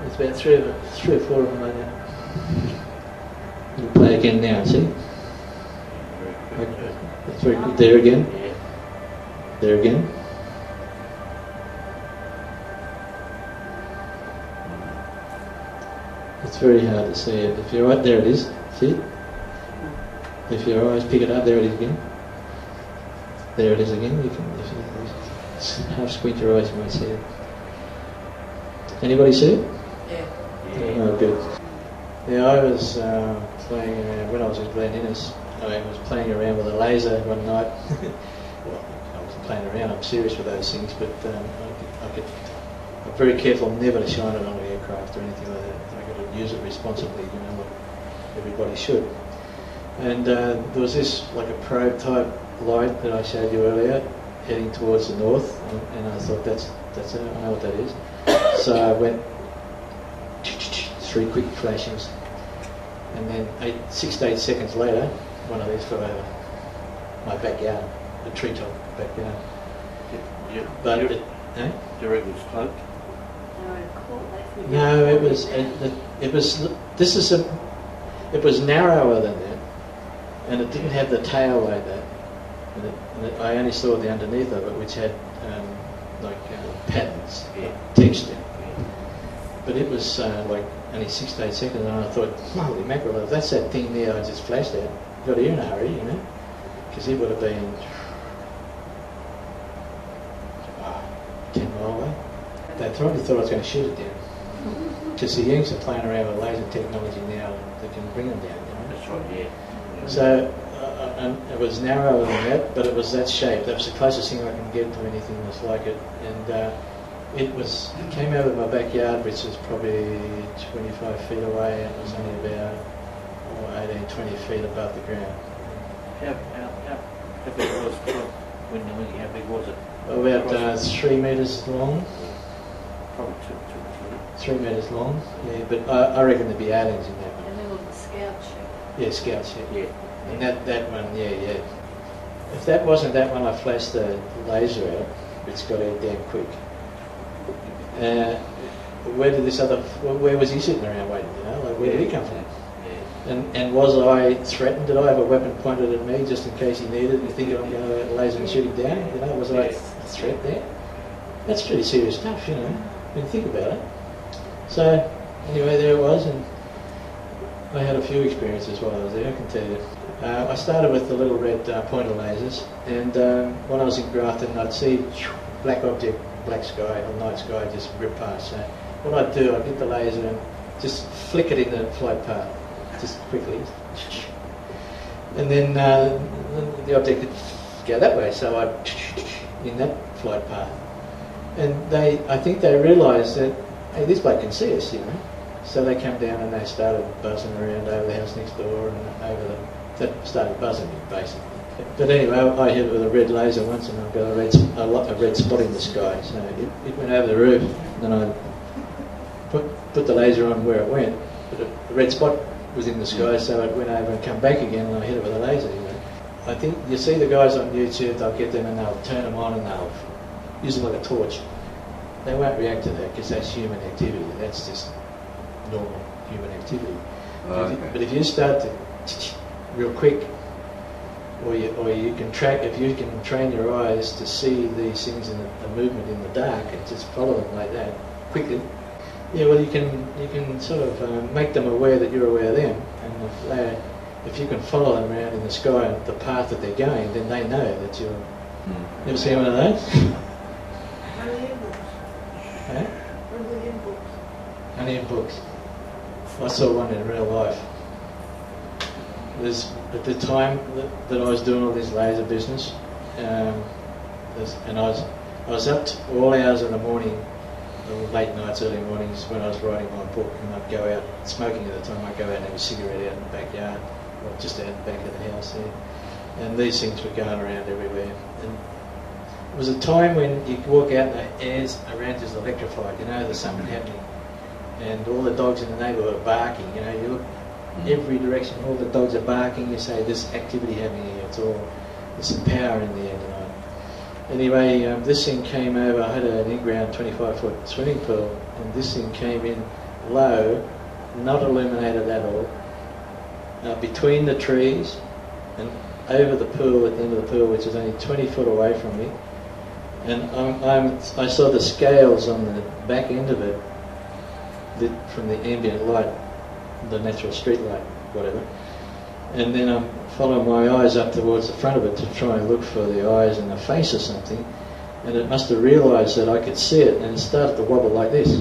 It's about three or four of them like that. It'll play again now, see? That's very good. There again. There again. It's very hard to see it. If you're right, there it is. See it? If your eyes pick it up, there it is again. There it is again. You can, if you half squint your eyes, you might see it. Anybody see it? Yeah. Oh, good. Yeah, I was playing around, when I was in Glen Innes, I was playing around with a laser one night. Well, I wasn't playing around, I'm serious with those things, but I'm very careful never to shine it on an aircraft or anything like that. I've got to use it responsibly, what everybody should. And there was this, like a probe type light that I showed you earlier, heading towards the north, and I thought that's it, I know what that is. So I went 3 quick flashes, and then 6 to 8 seconds later, one of these flew over my backyard, the treetop backyard. Do you reckon it's cloaked? No, it was narrower than that, and it didn't have the tail like that. And I only saw the underneath of it, which had patterns, texture. But it was like only 6 to 8 seconds, and I thought, holy mackerel, if that's that thing there I just flashed at, got here in a hurry, because it would have been 10 mile away. They probably thought I was going to shoot it down. Because the Yanks are playing around with laser technology now that can bring them down. That's right, yeah. So it was narrower than that, but it was that shape. That was the closest thing I can get to anything that's like it. And it came out of my backyard, which is probably 25 feet away, and it was only about 18, 20 feet above the ground. How big was it? How big was it? About 3 metres long. Probably 2 3 metres long, yeah, but I reckon there'd be aliens in that one. And then on the scout ship. Yeah, scout ship. Yeah. And that one, yeah. If that wasn't that one, I flashed the laser out, it's got out damn quick. Where was he sitting around waiting, you know? Like, where did he come from? Yeah. And was I threatened? Did I have a weapon pointed at me just in case he needed it? You think I'm going to laser and shoot him down? You know, was I a threat there? That's pretty serious stuff, you know, when you think about it. So, anyway, there it was, and I had a few experiences while I was there, I can tell you. I started with the little red pointer lasers, and when I was in Grafton, I'd see black object, black sky, or night sky just rip past. So what I'd do, I'd get the laser and just flick it in the flight path, just quickly. And then the object would go that way, so I'd in that flight path. And I think they realised that, hey, this bloke can see us, you know. So they come down and they started buzzing around over the house next door and that started buzzing me, basically. But anyway, I hit it with a red laser once and I got a red spot in the sky. So it went over the roof, and then I put the laser on where it went, but the red spot was in the sky, so it went over and come back again, and I hit it with a laser, you know. I think you see the guys on YouTube, they'll get them and they'll turn them on and they'll use them like a torch. They won't react to that because that's human activity. That's just normal human activity. But if you start to real quick, or you can track, if you can train your eyes to see these things in the movement in the dark and just follow them like that quickly. Yeah, well, you can sort of make them aware that you're aware of them, and if you can follow them around in the sky and the path that they're going, then they know that you're. You ever seen one of those? Only in books. Huh? Only in books. Only in books. I saw one in real life. At the time that I was doing all this laser business, and I was up to all hours of the morning, late nights, early mornings when I was writing my book, and I'd go out smoking at the time. I'd go out and have a cigarette out in the backyard, or just out the back of the house there. And these things were going around everywhere. And it was a time when you could walk out and the air's around just electrified, you know, there's something happening. And all the dogs in the neighbourhood are barking, you know, you look every direction, all the dogs are barking, you say there's activity happening here, there's some power in the air tonight. Anyway, this thing came over, I had an in-ground 25-foot swimming pool, and this thing came in low, not illuminated at all, between the trees and over the pool, at the end of the pool, which is only 20 foot away from me. And I saw the scales on the back end of it from the ambient light, the natural street light, whatever. And then I'm following my eyes up towards the front of it to try and look for the eyes and the face or something. And it must have realised that I could see it, and it started to wobble like this.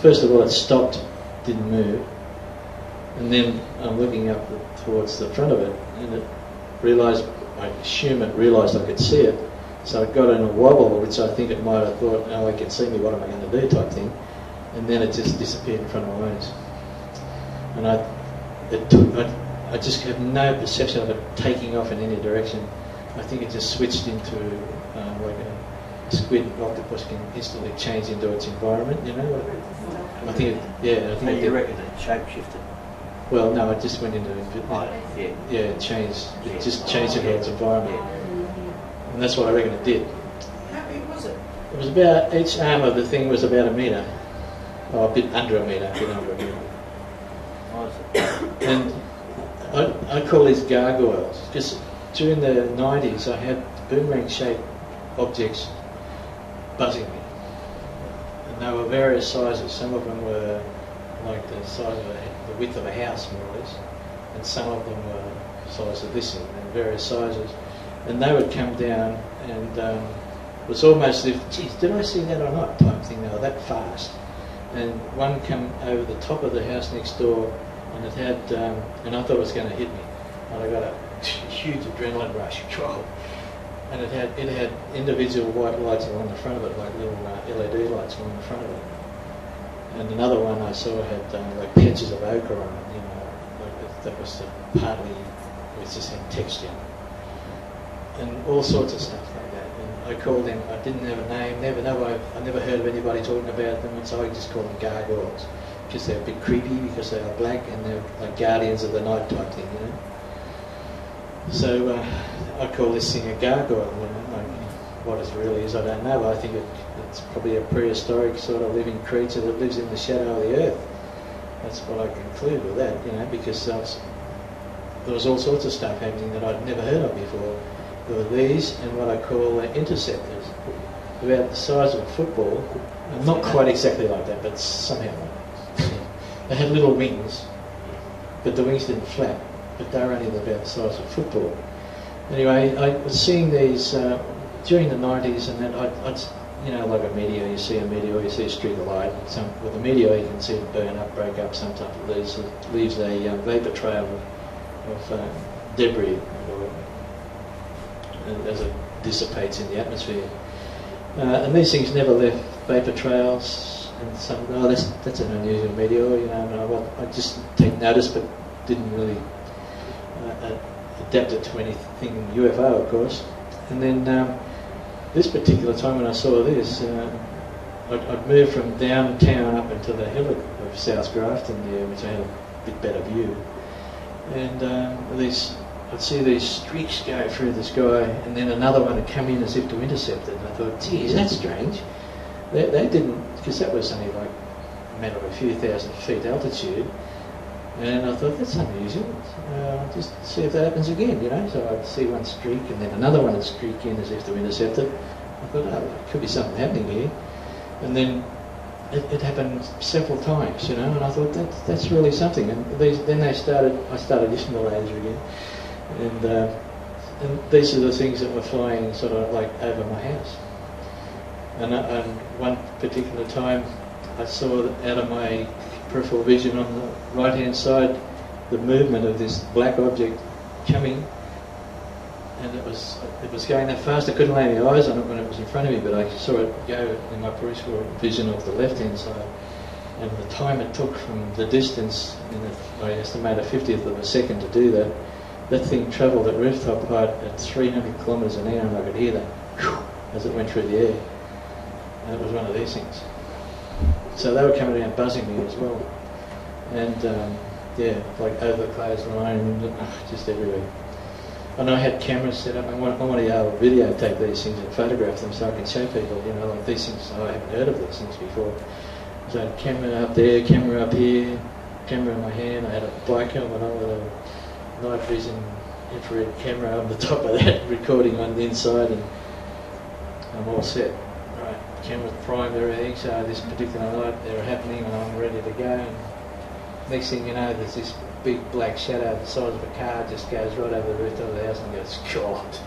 First of all, it stopped, didn't move. And then I'm looking up towards the front of it, and it realised, I assume it realised I could see it. So it got in a wobble, which I think it might have thought, oh, it can see me, what am I going to do, type thing. And then it just disappeared in front of my eyes. And I just have no perception of it taking off in any direction. I think it just switched into like a squid octopus can instantly change into its environment, you know. I think You reckon it shape-shifted? Well, no, it just went into it changed. It just changed into its environment, and that's what I reckon it did. How big was it? It was about, each arm of the thing was about a metre, or a bit under a metre, And I call these gargoyles, because during the 90s I had boomerang-shaped objects buzzing me. And they were various sizes. Some of them were like the size of the width of a house, more or less. And some of them were the size of this thing, and various sizes. And they would come down, and it was almost as if, geez, did I see that or not, type thing. They were that fast. And one come over the top of the house next door, and it had, and I thought it was going to hit me. And I got a huge adrenaline rush. And it had individual white lights along the front of it, like little LED lights along the front of it. And another one I saw had like patches of ochre on it, you know, like that was partly, it just had texture. and all sorts of stuff like that. And I called them, I didn't have a name, I never heard of anybody talking about them, and so I just called them gargoyles, because they're a bit creepy because they are black and they're like guardians of the night type thing, you know. So I call this thing a gargoyle, you know. Like, what it really is, I don't know. I think it's probably a prehistoric sort of living creature that lives in the shadow of the earth. That's what I conclude with that, you know, because there was all sorts of stuff happening that I'd never heard of before. There were these and what I call interceptors, about the size of a football, and not quite exactly like that, but somehow like that. They had little wings, but the wings didn't flap, but they were only about the size of a football. Anyway, I was seeing these during the 90s, and then I'd, you know, like a meteor, you see a meteor, you see a streak of light. With a meteor, you can see it burn up, break up. Sometimes it leaves a vapor trail of debris as it dissipates in the atmosphere. And these things never left vapor trails. And that's an unusual meteor, you know. I just take notice, but didn't really adapt it to anything UFO, of course. And then this particular time when I saw this, I'd moved from downtown up into the hill of South Grafton there, which I had a bit better view. And I'd see these streaks go through the sky, and then another one would come in as if to intercept it. And I thought, geez, that's strange. They didn't, because that was only like a matter of a few thousand feet altitude. And I thought, that's unusual. Just see if that happens again, you know. So I'd see one streak, and then another one would streak in as if to intercept it. I thought, oh, there could be something happening here. And then it happened several times, you know. And I thought, that's really something. And then I started listening to laser again. And these are the things that were flying sort of like over my house. And one particular time, I saw out of my peripheral vision on the right-hand side the movement of this black object coming, and it was going that fast I couldn't lay my eyes on it when it was in front of me, but I saw it go in my peripheral vision of the left-hand side, and the time it took from the distance, I estimate a 50th of a second to do that. That thing travelled at rooftop height at 300 kilometres an hour, and I could hear that as it went through the air, and it was one of these things. So they were coming around buzzing me as well. And yeah, like over the clothesline, just everywhere. And I had cameras set up. I want to be able to videotape these things and photograph them so I can show people, you know, like these things, I haven't heard of these things before. So I had camera up there, camera up here, camera in my hand. I had a bike helmet on with a night vision infrared camera on the top of that, recording on the inside, and I'm all set. Cameras primed, everything, so this particular night they were happening and I'm ready to go, and next thing you know there's this big black shadow the size of a car just goes right over the rooftop of the house and goes, God.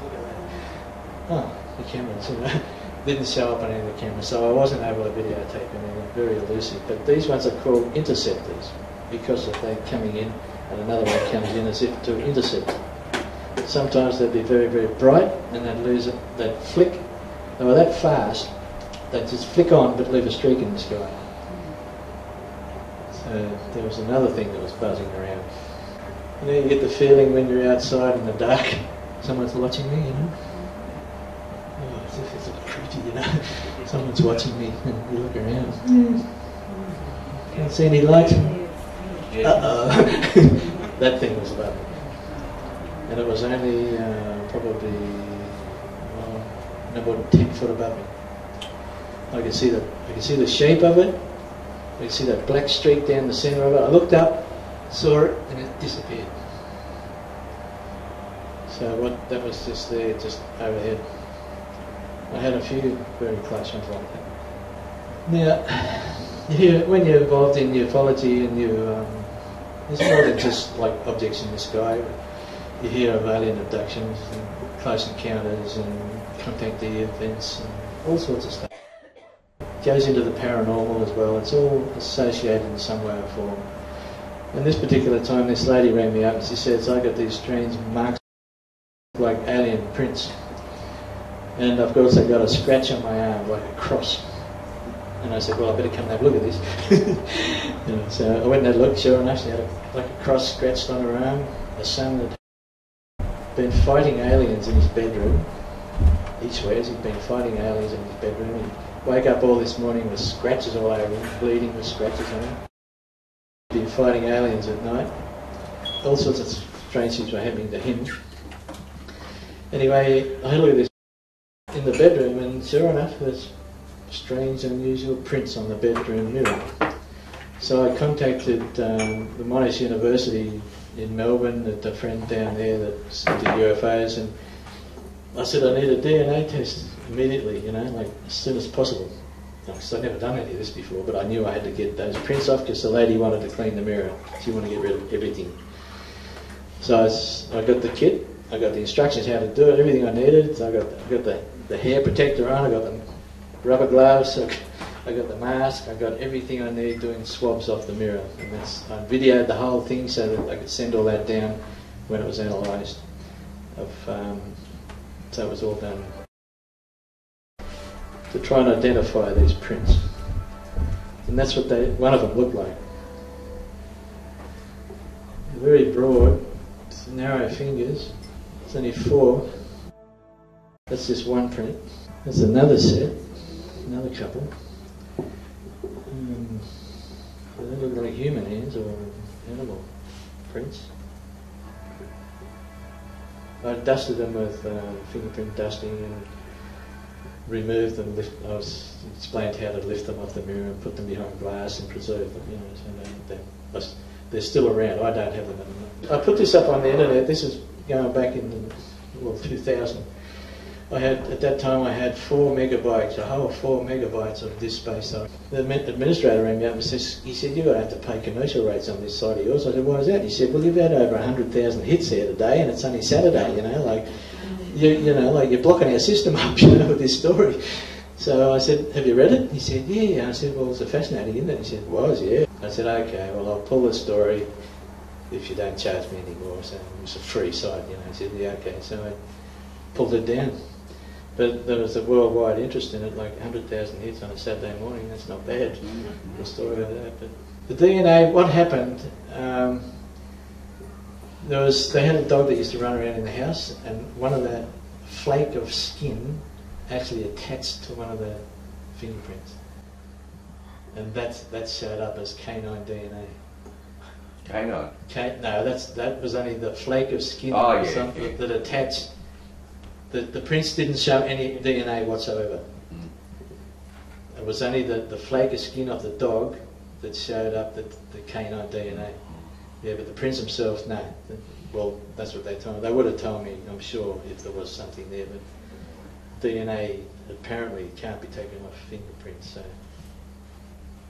Oh, the cameras, you know, didn't show up on any of the cameras, so I wasn't able to videotape anything, very elusive. But these ones are called interceptors because they're coming in and another one comes in as if to intercept. But sometimes they'd be very, very bright and they'd lose it, they'd flick. They were that fast, they'd just flick on but leave a streak in the sky. So there was another thing that was buzzing around. You know, you get the feeling when you're outside in the dark, someone's watching me, you know. Oh, it's a bit creepy, you know. Someone's watching me, and you look around. Can't see any light. Uh-oh. That thing was above me. And it was only probably no more than 10 foot above me. I could see the shape of it. I could see that black streak down the centre of it. I looked up, saw it, and it disappeared. So that was just there, just overhead. I had a few very close ones like that. Now, when you're involved in ufology and there's more than just like objects in the sky. You hear of alien abductions and close encounters and contactee events and all sorts of stuff. It goes into the paranormal as well. It's all associated in some way or form. And this particular time, this lady rang me up and she says, I got these strange marks like alien prints. And I've also got a scratch on my arm, like a cross. And I said, well, I better come and have a look at this. So I went and had a look. Sure enough, she had a cross scratched on her arm. The sun had been fighting aliens in his bedroom. He swears he's been fighting aliens in his bedroom. He'd wake up all this morning with scratches all over him, bleeding with scratches on him. He'd been fighting aliens at night. All sorts of strange things were happening to him. Anyway, I had a look at this in the bedroom, and sure enough, there's strange, unusual prints on the bedroom mirror. So I contacted the Monash University in Melbourne, a friend down there that's into UFOs, and I said I need a DNA test immediately, you know, like as soon as possible. Because I'd never done any of this before, but I knew I had to get those prints off because the lady wanted to clean the mirror. She wanted to get rid of everything. So I got the kit, I got the instructions how to do it, everything I needed. So I got the hair protector on, I got the rubber gloves, I got the mask, I got everything I need doing swabs off the mirror. And I videoed the whole thing so that I could send all that down when it was analysed. So it was all done to try and identify these prints. And that's what one of them looked like. Very broad, narrow fingers. It's only 4. That's just one print. That's another set, another couple. They look like human hands or animal prints. I dusted them with fingerprint dusting and removed them. I was explained how to lift them off the mirror and put them behind glass and preserve them. You know, so they're still around. I don't have them anymore. I put this up on the internet. This is going back in 2000. At that time I had 4 megabytes, a whole 4 megabytes of disk space. So the administrator rang me up and says, he said, you're going to have to pay commercial rates on this site of yours. I said, why is that? He said, well, you've had over 100,000 hits there today and it's only Saturday, you know, like, like you're blocking our system up, you know, with this story. So I said, have you read it? He said, yeah. I said, well, it's fascinating, isn't it? He said, it was, yeah. I said, okay, well, I'll pull the story if you don't charge me anymore. So it was a free site, you know. He said, yeah, okay. So I pulled it down. But there was a worldwide interest in it, like 100,000 hits on a Saturday morning. That's not bad, the story of that. But the DNA, what happened, they had a dog that used to run around in the house, and one of the flake of skin actually attached to one of the fingerprints. And that showed up as canine DNA. Canine? No, that was only the flake of skin that attached. The prints didn't show any DNA whatsoever. It was only the flake of skin of the dog that showed up the canine DNA. Yeah, but the prints themselves, no. Well, that's what they told me. They would have told me, I'm sure, if there was something there, but DNA apparently can't be taken off fingerprints, so.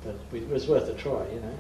But it was worth a try, you know.